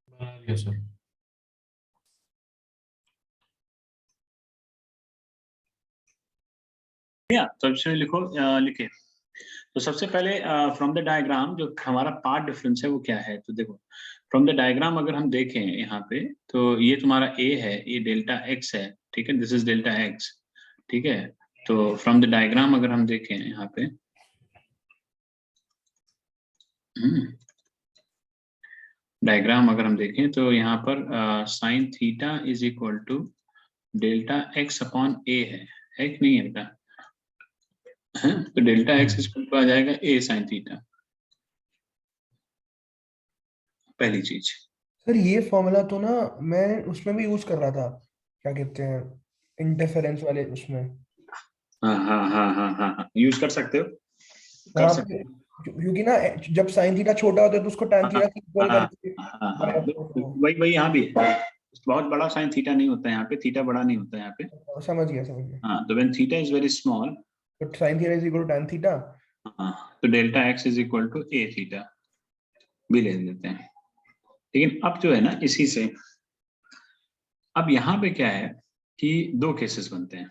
बना लिया सर। सबसे लिखो, लिखे। तो सबसे पहले फ्रॉम द डायग्राम जो हमारा पार्ट डिफरेंस है वो क्या है, तो देखो फ्रॉम द डायग्राम अगर हम देखें यहाँ पे, तो ये तुम्हारा a है, ये डेल्टा x है, ठीक है, दिस इज डेल्टा x, ठीक है। तो फ्रॉम द डायग्राम अगर हम देखें यहाँ पे, डायग्राम अगर हम देखें तो यहाँ पर sine theta is equal to delta x upon a है कि नहीं है बेटा? तो डेल्टा x इक्वल टू आ जाएगा a साइन थीटा, पहली चीज। सर ये फॉर्मूला तो ना मैं उसमें भी यूज कर रहा था, क्या कहते हैं, इंटरफेरेंस वाले उसमें। हाँ हाँ हाँ हाँ हाँ हाँ, यूज कर सकते हो, कर यहाँ सकते पे हो। क्योंकि ना जब साइन थीटा छोटा होता है तो उसको tan हाँ थीटा से इक्वल हाँ करके हाँ हाँ, बनाते हो, तो वही वही यहाँ भी है। बहुत बड़ा साइन थीटा नहीं होता है यहाँ पे, थीटा बड़ा नहीं होता है यहाँ पे। समझ गया समझ गया। हाँ, तो when theta is very small, तो sine theta is equal to tan theta. हाँ, तो delta x is equal to a theta भी ले लेते हैं। लेकिन अब जो है ना, इसी से अब यहाँ पे क्या है कि दो केसेस बनते हैं।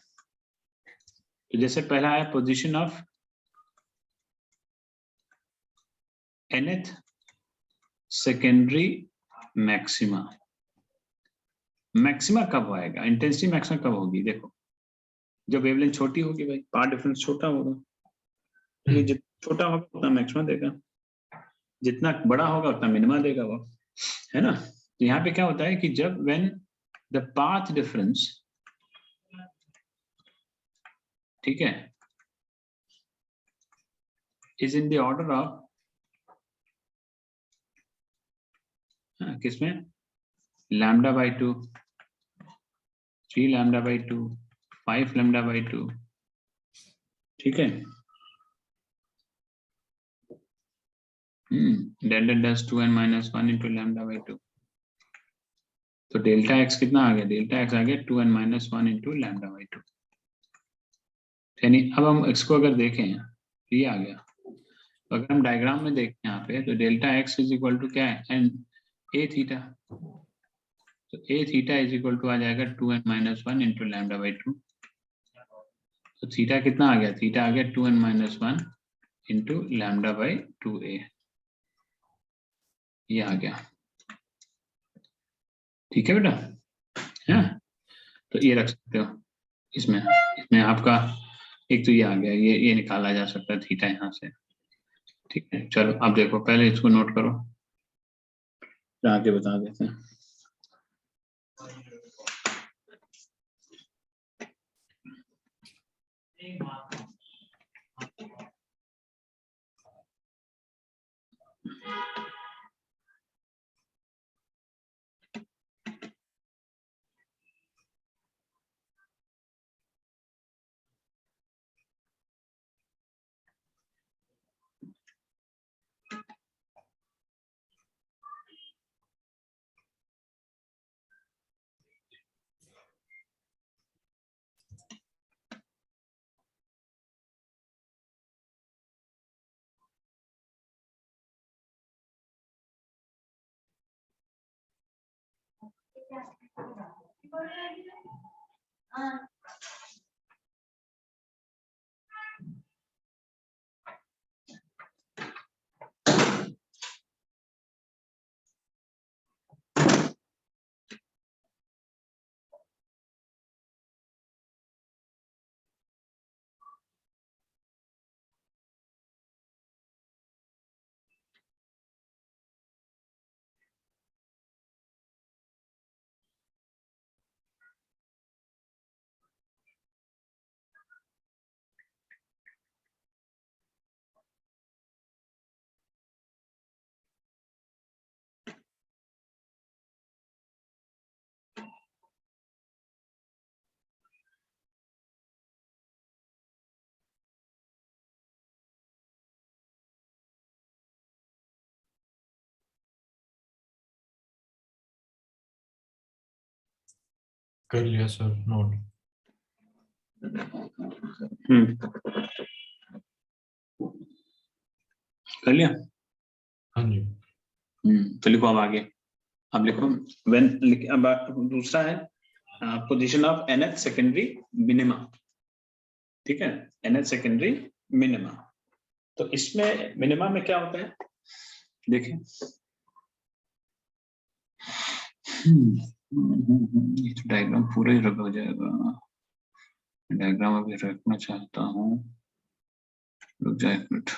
तो जैसे पहला है position of nth secondary maxima. Maxima कब आएगा, इंटेंसिटी मैक्सिमा कब होगी? देखो, जब वेवलेंथ छोटी होगी भाई, पाथ डिफरेंस छोटा होगा, तो जितना छोटा होगा उतना मैक्सिमा देगा, जितना बड़ा होगा उतना मिनिमा देगा वो, है ना। तो यहाँ पे क्या होता है कि जब व्हेन द पाथ डिफरेंस, ठीक है, is in the order of, किसमें, lambda by 2, 3 lambda by 2, 5 lambda by 2, ठीक है, delta dash 2n minus 1 into lambda by 2। तो डेल्टा एक्स कितना आ गया, डेल्टा एक्स आ गया 2n minus 1 into lambda by 2। यानी अब हम इसको अगर देखें तो ये आ गया। तो अगर हम डायग्राम में देखें यहाँ पे, तो delta x is equal to क्या है, एन ए थीटा। तो a theta is equal to आ जाएगा 2n minus 1 into lambda by 2। तो थीटा कितना आ गया, थीटा आ गया 2n minus 1 into lambda by 2a, ये आ गया। ठीक है बेटा, है, तो ये रख सकते हो इसमें। इसमें आपका एक तो ये आ गया, ये निकाला जा सकता है थीटा यहाँ से। ठीक है, चलो अब देखो, पहले इसको नोट करो, फिर आगे बता देते हैं। कर लिया सर नोट। कर लिया। हाँ जी। तो लिखो अब आगे, अब लिखो व्हेन, अब दूसरा है position of nth secondary minima. ठीक है, nth सेकेंडरी मिनिमा। तो इसमें मिनिमा में क्या होता है, देखिए, ये तो डायग्राम पूरा ही रख हो जाएगा, डायग्राम अभी रखना चाहता हूँ, रुक जाए एक मिनट।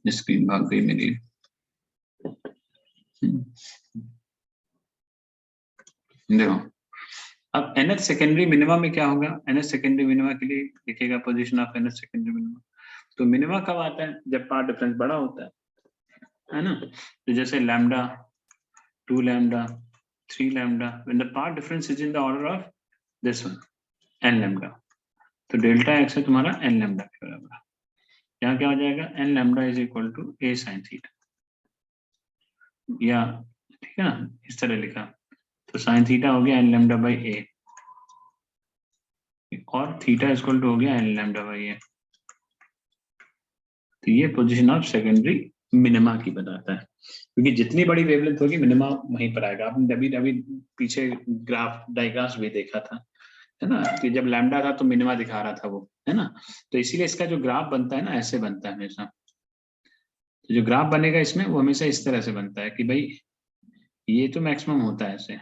स्क्रीन भाग गई मेरी। देखो, अब nth सेकेंडरी मिनिमा में क्या होगा, nth सेकेंडरी मिनिमा के लिए लिखेगा position of nth secondary minima. तो मिनिमा कब आता है, जब पार्ट डिफरेंस बड़ा होता है ना। तो जैसे lambda, 2 lambda, 3 lambda, when the path difference is in the order of this one n lambda, तो डेल्टा x है तुम्हारा n लैम्डा के बराबर। यहाँ क्या हो जाएगा, n lambda is equal to a sin theta, या ठीक है ना, इस तरह लिखा तो sin थीटा हो गया n लैम्डा बाई a, और थीटा इक्वल टू हो गया n लैम्डा बाई a। तो ये पोजीशन ऑफ सेकेंडरी मिनिमा की बताता है, क्योंकि जितनी बड़ी वेवलेंथ होगी मिनिमा वहीं पर आएगा। आपने अभी अभी पीछे ग्राफ डायग्राम्स भी देखा था, है ना, कि जब लैम्डा था तो मिनिमा दिखा रहा था वो, है ना। तो इसीलिए इसका जो ग्राफ बनता है ना, ऐसे बनता है हमेशा। तो जो ग्राफ बनेगा इसमें वो हमेशा इस तरह से बनता है कि भाई ये तो मैक्सिमम होता है ऐसे,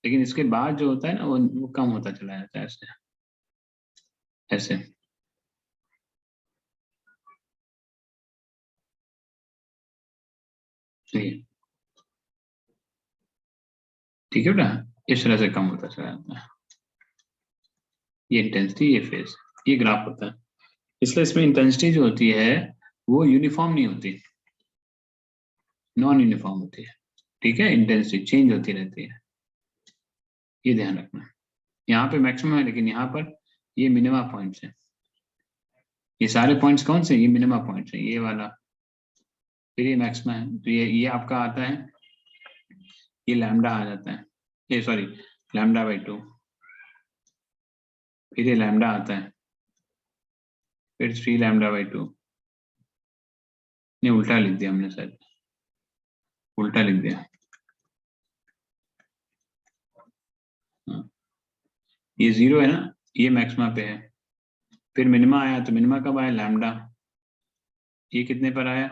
लेकिन इसके बाद जो होता है ना वो कम होता चला जाता है ऐसे ऐसे। ठीक है बेटा, इस तरह से कम होता चला जाता है। ये इंटेंसिटी, ये फेज, ये ग्राफ होता है। इसलिए इसमें इंटेंसिटी जो होती है वो यूनिफॉर्म नहीं होती, नॉन यूनिफॉर्म होती है। ठीक है, इंटेंसिटी चेंज होती रहती है, ये ध्यान रखना। यहाँ पे मैक्सिमम है, लेकिन यहाँ पर ये मिनिमा पॉइंट्स है। ये सारे पॉइंट्स कौन से, ये मिनिमा पॉइंट्स है, ये वाला, फिर ये मैक्सिमा है। तो ये आपका आता है, ये लैम्डा आ जाता है, ये सॉरी लैम्डा बाई 2, फिर ये लैम्डा आता है, फिर 3 लैम्डा बाई 2। नहीं, उल्टा लिख दिया हमने, शायद उल्टा लिख दिया। ये 0 है ना, ये मैक्सिमा पे है। फिर मिनिमा आया, तो मिनिमा कब आया, लैम्डा, ये कितने पर आया,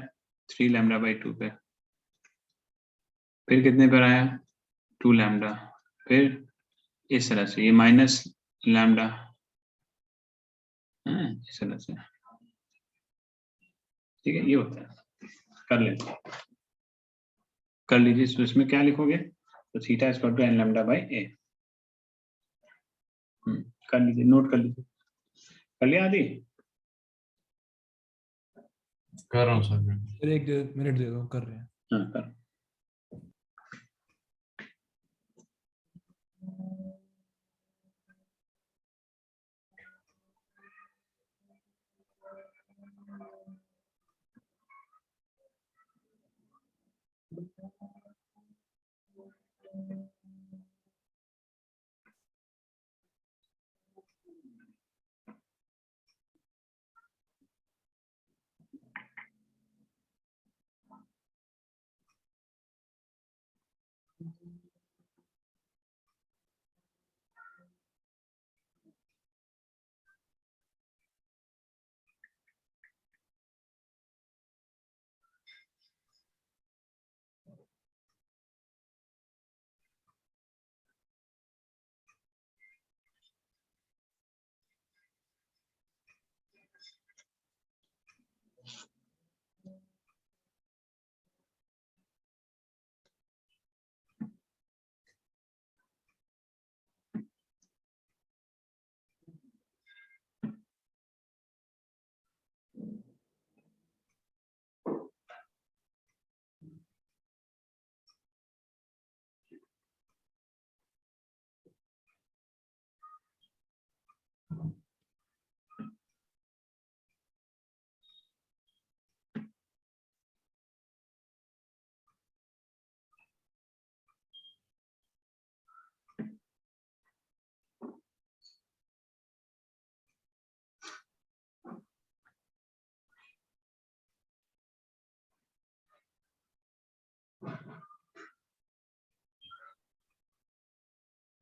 3 लैम्डा बाई 2 पे। फिर कितने पर आया, 2 लैम्डा। फिर इस तरह से ये माइनस लैम्डा, इस तरह से। ठीक है, ये होता है, कर लेते, कर लीजिए। तो इसमें क्या लिखोगे, तो theta is equal to n lambda by a। कर लीजिए, नोट कर लीजिए, कर लिया आदि। कर रहा हूँ सर। सर एक मिनट दे दो, कर रहे हैं। हाँ कर।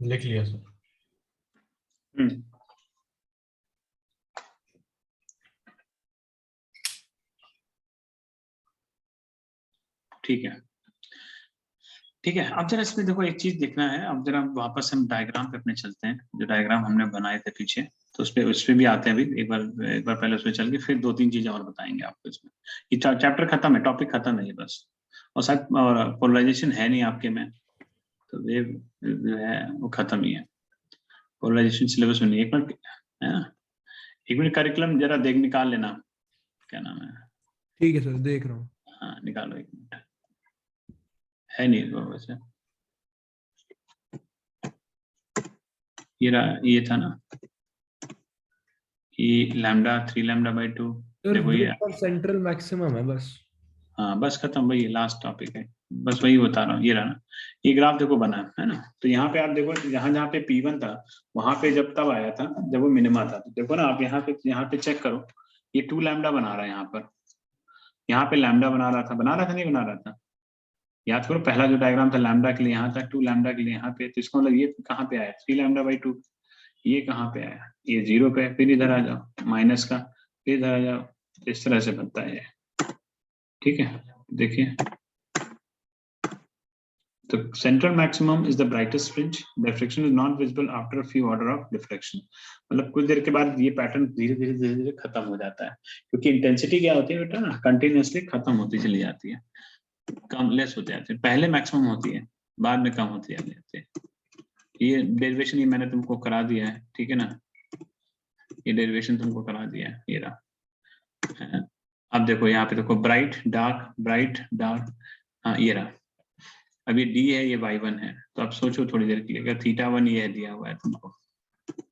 लिख लिया सर। ठीक है, ठीक है। अब जरा इसमें देखो, एक चीज देखना है। अब जरा वापस हम डायग्राम पे अपने चलते हैं, जो डायग्राम हमने बनाए थे पीछे, तो उस पे भी आते हैं अभी। एक बार पहले उसमें चल के फिर 2-3 चीजें और बताएंगे आपको इसमें। ये चैप्टर खत्म है, टॉपिक खत्म है ये बस। और शायद पोलराइजेशन है नहीं आपके में, तो वेव जो है वो खत्म ही है, पोलराइजेशन सिलेबस में नहीं। एक मिनट है ना, एक मिनट करिकुलम जरा देख निकाल लेना, क्या नाम है। ठीक है सर, देख रहा हूँ। हाँ निकालो, एक मिनट है नहीं वो वैसे। ये था ना कि लैम्डा 3 लैम्डा बाई 2। सर देखो ये, विड्थ और सेंट्रल मैक्सिमम है बस। हाँ बस खत्म, वही लास्ट टॉपिक है, बस वही बता रहा हूँ। ये रहा ना, ये ग्राफ देखो बना है ना। तो यहाँ पे आप देखो, जहाँ जहाँ पे P1 था वहां पे जब तब आया था जब वो मिनिमा था। तो देखो ना आप यहाँ पे चेक करो, ये 2 लैम्डा बना रहा है यहाँ पे लैम्डा बना रहा था नहीं बना रहा था। याद करो पहला जो डायग्राम था लैम्डा के लिए यहाँ था, 2 लैम्डा के लिए यहाँ पे, तो इसका मतलब ये कहाँ पे आया 3 लैम्डा बाई 2। ये कहाँ पे आया, ये 0 पे, फिर इधर आ जाओ माइनस का, फिर इधर आ जाओ, इस तरह से बनता है ये। ठीक है, देखिए तो central maximum is the brightest fringe, diffraction is not visible after a few order of diffraction. मतलब कुछ देर के बाद ये पैटर्न धीरे धीरे खत्म हो जाता है, क्योंकि इंटेंसिटी क्या होती है बेटा ना, कंटिन्यूअसली खत्म होती चली जाती है, कम लेस होते जाते हैं। पहले मैक्सिमम होती है, बाद में कम होती जाती है। ये डेरिवेशन ये मैंने तुमको करा दिया है, ठीक है ना, ये डेरिवेशन तुमको करा दिया है, ये रहा। अब देखो यहाँ पे देखो ब्राइट डार्क, हाँ ये रहा। अब ये डी है, ये y1 है, तो अब सोचो थोड़ी देर के लिए, अगर θ1 ये दिया हुआ है तुमको,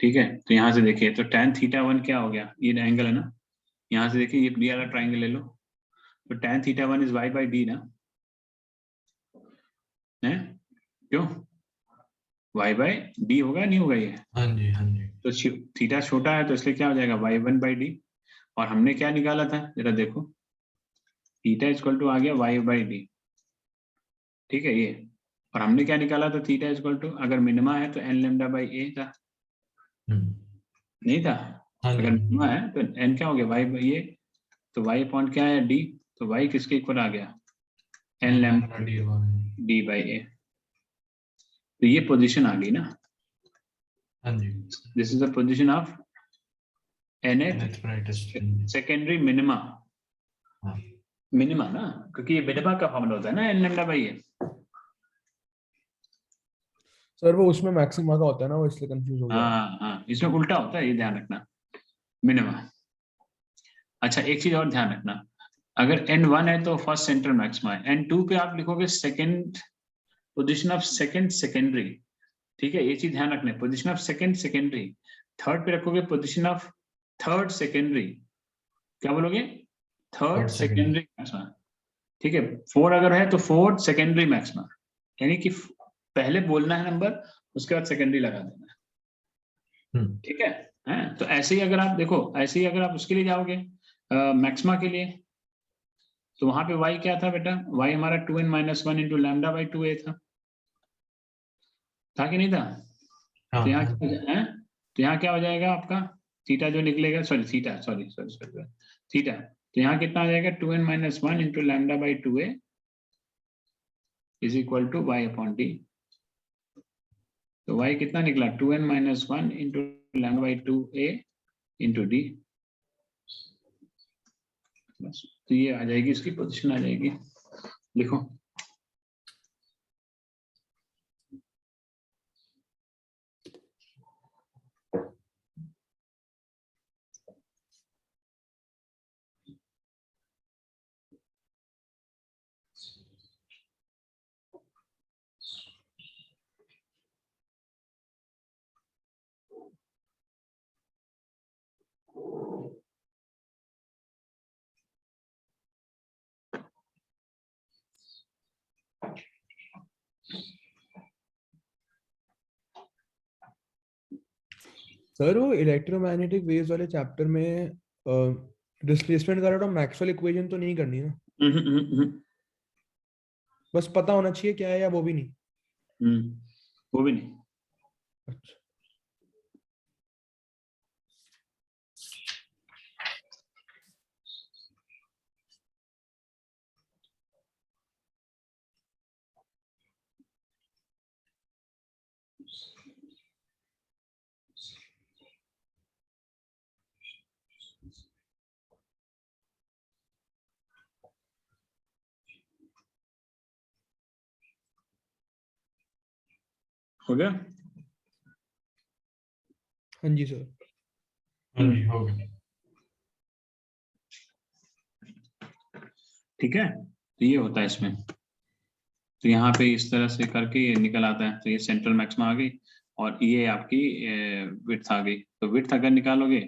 ठीक है, तो यहाँ से देखिए तो tan θ1 क्या हो गया, ये एंगल है ना, यहाँ से देखिए ये डी वाला ट्राइंगल ले लो, तो tan θ1 is y by D ना, है क्यों, y बाई डी होगा नहीं होगा ये, हाँ जी, हाँ जी। तो थीटा छोटा है तो इसलिए क्या हो जाएगा y1 बाई डी। और हमने क्या निकाला था जरा देखो, थीटा इक्वल टू आ गया y बाई डी, ठीक है ये। और हमने क्या निकाला था, थीटा इक्वल टू अगर मिनिमा है तो n लैम्डा बाई ए था, नहीं था, हाँ जी, अगर मिनिमा है तो n क्या हो गया y बाई ए, तो y पॉइंट क्या है d, तो y किसके इक्वल आ गया n lambda d by a. तो ये पोजीशन आ गई ना, हाँ जी। This is the position of nth brightest fringe। Secondary minima, हाँ मिनिमा ना, क्योंकि ये मिनिमा का फॉर्मूला होता है ना n lambda by A. Sir वो उसमें मैक्सिमा का होता है ना, वो इसलिए कंफ्यूज हो गया। हाँ इसमें उल्टा होता है, ये ध्यान रखना, मिनिमा। अच्छा एक चीज और ध्यान रखना, अगर n1 है तो फर्स्ट सेंट्रल मैक्सिमा है, n2 पे आप लिखोगे second position of second secondary, ठीक है, ये चीज ध्यान रखना, position of second secondary. Third पे रखोगे पोजीशन ऑफ थर्ड सेकेंडरी, क्या बोलोगे, third Third secondary। Secondary maxima, ठीक है। 4 अगर है तो फोर्थ सेकेंडरी मैक्सिमा, यानी कि पहले बोलना है नंबर, उसके बाद सेकेंडरी लगा देना है, ठीक है। हैं? तो ऐसे ही अगर आप देखो, ऐसे ही अगर आप उसके लिए जाओगे मैक्सिमा के लिए, तो वहां पे y क्या था बेटा, y हमारा 2n minus 1 into lambda by 2a था कि नहीं था। हाँ तो यहाँ हाँ। क्या है, तो यहाँ क्या हो जाएगा आपका, थीटा जो निकलेगा, सॉरी थीटा, सॉरी थीटा, तो यहाँ कितना आ जाएगा 2n minus 1 into lambda by 2a is equal to y upon D. तो y कितना निकला 2n minus 1 into lambda by 2a into D, बस। तो ये आ जाएगी, इसकी पोजीशन आ जाएगी, लिखो। सर वो इलेक्ट्रोमैग्नेटिक वेव्स वाले चैप्टर में डिस्प्लेसमेंट का मैक्सवेल इक्वेशन तो नहीं करनी ना, बस पता होना चाहिए क्या है, या वो भी नहीं। वो भी नहीं। अच्छा। हो गया? हाँ जी सर। हाँ जी, हो गया। ठीक है, तो ये होता है इसमें। तो यहाँ पे इस तरह से करके ये निकल आता है, तो ये सेंट्रल मैक्सिमा आ गई और ये आपकी विड्थ आ गई। तो विड्थ अगर निकालोगे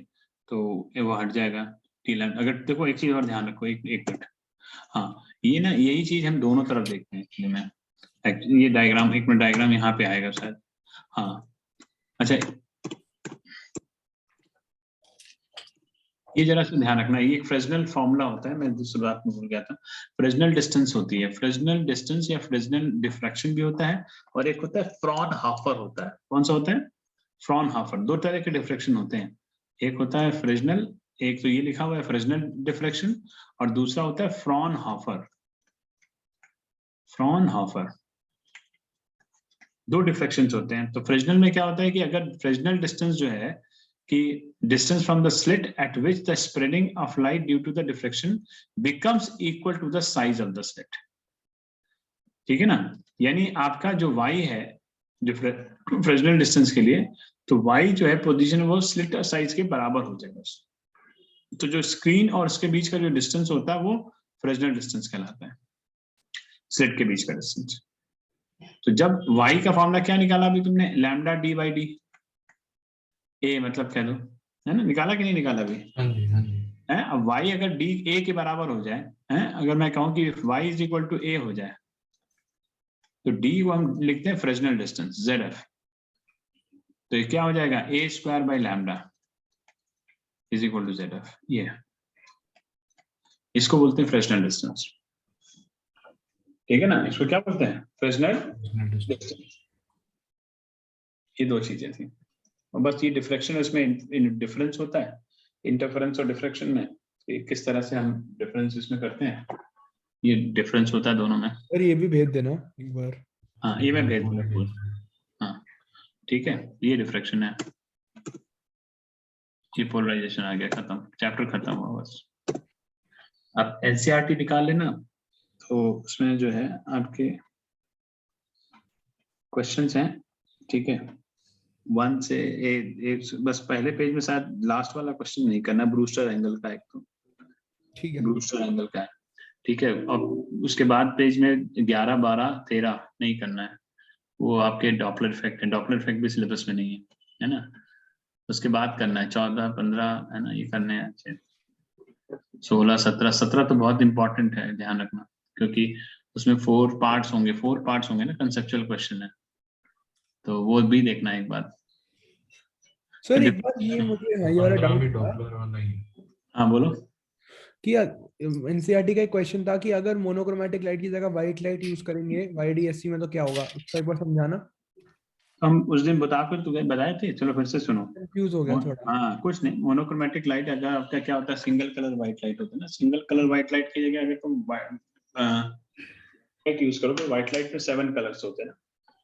तो ये वो हट जाएगा टी लाइन। अगर देखो एक चीज और ध्यान रखो, एक मिनट। हाँ, ये ना यही चीज हम दोनों तरफ देखते हैं एक्चुअली में। ये डायग्राम, एक मिनट, डायग्राम यहाँ पे आएगा शायद। हाँ, अच्छा, ये जरा सा ध्यान रखना, ये एक फ्रेस्नेल फॉर्मूला होता है, मैं दूसरी बात में भूल गया था। फ्रेस्नेल डिस्टेंस होती है, फ्रेस्नेल डिस्टेंस या फ्रेस्नेल डिफ्रैक्शन भी होता है, और एक होता है फ्रॉनहाफर होता है। कौन सा होता है? फ्रॉनहाफर। दो तरह के डिफ्रैक्शन होते हैं, एक होता है फ्रेस्नेल, एक तो ये लिखा हुआ है फ्रेस्नेल डिफ्रैक्शन, और दूसरा होता है फ्रॉनहाफर। फ्रॉनहाफर, दो डिफ्रैक्शंस होते हैं। तो फ्रेस्नेल में क्या होता है कि अगर फ्रेस्नेल डिस्टेंस जो है कि distance from the slit at which the spreading of light due to the diffraction becomes equal to the size of the slit, ठीक है ना? यानी आपका जो y है फ्रेस्नेल डिस्टेंस के लिए, तो y जो है पोजीशन वो स्लिट साइज के बराबर हो जाएगा। तो जो स्क्रीन और उसके बीच का जो डिस्टेंस होता है वो फ्रेस्नेल डिस्टेंस कहलाता है, स्लिट के बीच का डिस्टेंस। तो जब y का फॉर्मूला क्या निकाला अभी तुमने? लैम्डा डी बाई डी, ए मतलब कह दो, है ना? निकाला कि नहीं निकाला अभी? हाँ जी, हाँ जी। है, अब y अगर d a के बराबर हो जाए, है, अगर मैं कहूं कि y is equal to a हो जाए, तो d को हम लिखते हैं फ्रेस्नेल डिस्टेंस zf। तो ये क्या हो जाएगा? a square by lambda is equal to zf। ये इसको बोलते हैं फ्रेस्नेल डिस्टेंस, ठीक है ना? इसको क्या बोलते हैं? Fresnel distance. ये दो चीजें थी, और बस ये डिफ्रैक्शन इसमें डिफरेंस होता है, इंटरफेरेंस और डिफ्रैक्शन में किस तरह से हम डिफरेंस इसमें करते हैं, ये डिफरेंस होता है दोनों में। सर ये भी भेज देना एक बार। हाँ, ये मैं भेज दूंगा। हाँ, ठीक है, ये डिफ्रैक्शन है, ये पोलराइजेशन आ गया, खत्म, चैप्टर खत्म हुआ बस। अब एनसीईआरटी निकाल लेना, तो उसमें जो है आपके क्वेश्चंस हैं, ठीक है, 1 से बस पहले पेज में शायद लास्ट वाला क्वेश्चन नहीं करना, ब्रूस्टर एंगल का, एक तो ठीक है। ब्रूस्टर एंगल का है, ठीक है। और उसके बाद पेज में 11, 12, 13 नहीं करना है, वो आपके डॉपलर इफेक्ट है, डॉपलर इफेक्ट भी सिलेबस में नहीं है ना? उसके बाद करना है 14, 15, है ना, ये करने हैं 16, 17 तो बहुत इंपॉर्टेंट है, ध्यान रखना, क्योंकि उसमें 4 पार्ट्स होंगे ना, कंसेप्चुअल क्वेश्चन है, तो वो भी देखना है एक बार। सर एक बार ये मुझे ये वाला डाउट था हाँ बोलो। कि एनसीईआरटी का एक क्वेश्चन था कि अगर मोनोक्रोमेटिक लाइट की जगह व्हाइट लाइट यूज करेंगे वाईडीएससी में तो क्या होगा, उसका एक बार समझाना। हम उस दिन बताए थे, चलो फिर से सुनो। कंफ्यूज हो गया थोड़ा। हाँ, कुछ नहीं, मोनोक्रोमेटिक लाइट अगर आपका क्या होता है, सिंगल कलर व्हाइट लाइट होता है ना, सिंगल कलर व्हाइट लाइट की जगह अगर तुम व्हाइट यूज करो, तो व्हाइट लाइट में 7 कलर्स होते हैं ना,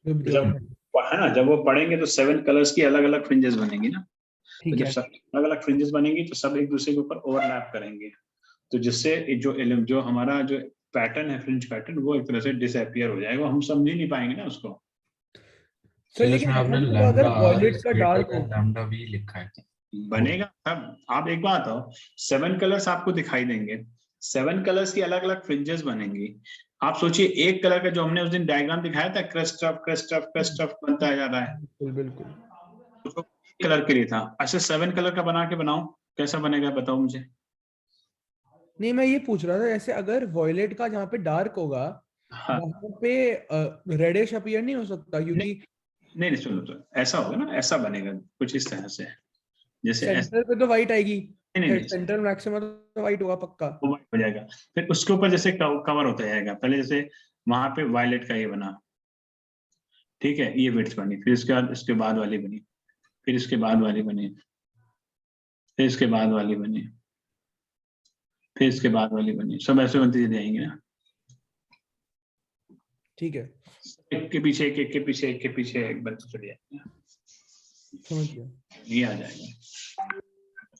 तो जब है ना, जब वो पढ़ेंगे तो 7 कलर्स की अलग अलग फ्रिंजेस बनेंगी ना, तो ठीक जब है। सब अलग अलग फ्रिंजेस बनेंगी तो सब एक दूसरे के ऊपर ओवरलैप करेंगे, तो जिससे जो हमारा जो पैटर्न है, फ्रिंज पैटर्न, वो एक तरह से डिसअपियर हो जाएगा, हम समझ ही नहीं पाएंगे ना उसको। सर लेकिन अगर वॉयलेट का डार्क हो, लैम्डा भी लिखा है, बनेगा तब। आप एक बात हो, 7 कलर्स आपको दिखाई देंगे, 7 कलर्स की अलग अलग फ्रिंजेस बनेंगी। आप सोचिए, एक कलर का जो हमने उस दिन डायग्राम दिखाया था, crust of crust of crust of बनता जा रहा है, बिल्कुल बिल्कुल। तो कलर के लिए था। अच्छा, 7 कलर का बना के बनाओ, कैसा बनेगा बताओ मुझे। नहीं मैं ये पूछ रहा था, जैसे अगर वॉयलेट का जहाँ पे डार्क होगा हाँ, वहां पे रेडिश अपीयर नहीं हो सकता, क्योंकि नहीं सुनो, तो ऐसा होगा ना, ऐसा बनेगा कुछ इस तरह से, जैसे ऐसा। सेंटर पे तो वाइट आएगी, नहीं, सेंट्रल मैक्सिमा तो वाइट होगा पक्का। वो white हो जाएगा, फिर उसके ऊपर जैसे कवर होता जाएगा, पहले जैसे वहां पे वायलेट का ये बना, ठीक है, ये विड्थ बनी, फिर इसके बाद वाली बनी, फिर इसके बाद वाली बनी, फिर इसके बाद वाली बनी, फिर इसके बाद वाली बनी, सब ऐसे बनते जाएंगे ना, ठीक है, एक के पीछे एक, एक के पीछे एक के पीछे एक बनते चले जाएंगे, समझ गया। ये आ जाएगा,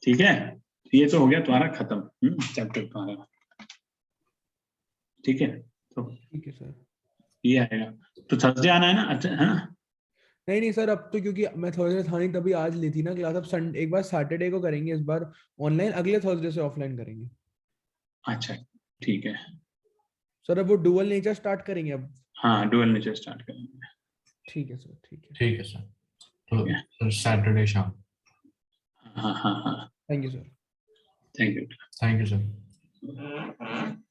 ठीक है। ये तो हो गया तुम्हारा खत्म, चैप्टर तुम्हारा, ठीक है। तो ठीक है सर। ये आएगा, तो थर्सडे आना है ना? अच्छा, हाँ, नहीं सर, अब तो क्योंकि मैं थर्सडे था नहीं तभी आज ली थी ना क्लास, अब संडे एक बार सैटरडे को करेंगे, इस बार ऑनलाइन, अगले थर्सडे से ऑफलाइन करेंगे। अच्छा ठीक है। सर अब वो डुअल नेचर स्टार्ट करेंगे अब। हाँ डुअल नेचर स्टार्ट करेंगे। ठीक है सर, ठीक है। ठीक है सर, तो ठीक है। सर सैटरडे शाम। हाँ हाँ हाँ, thank you sir. Thank you. Thank you sir.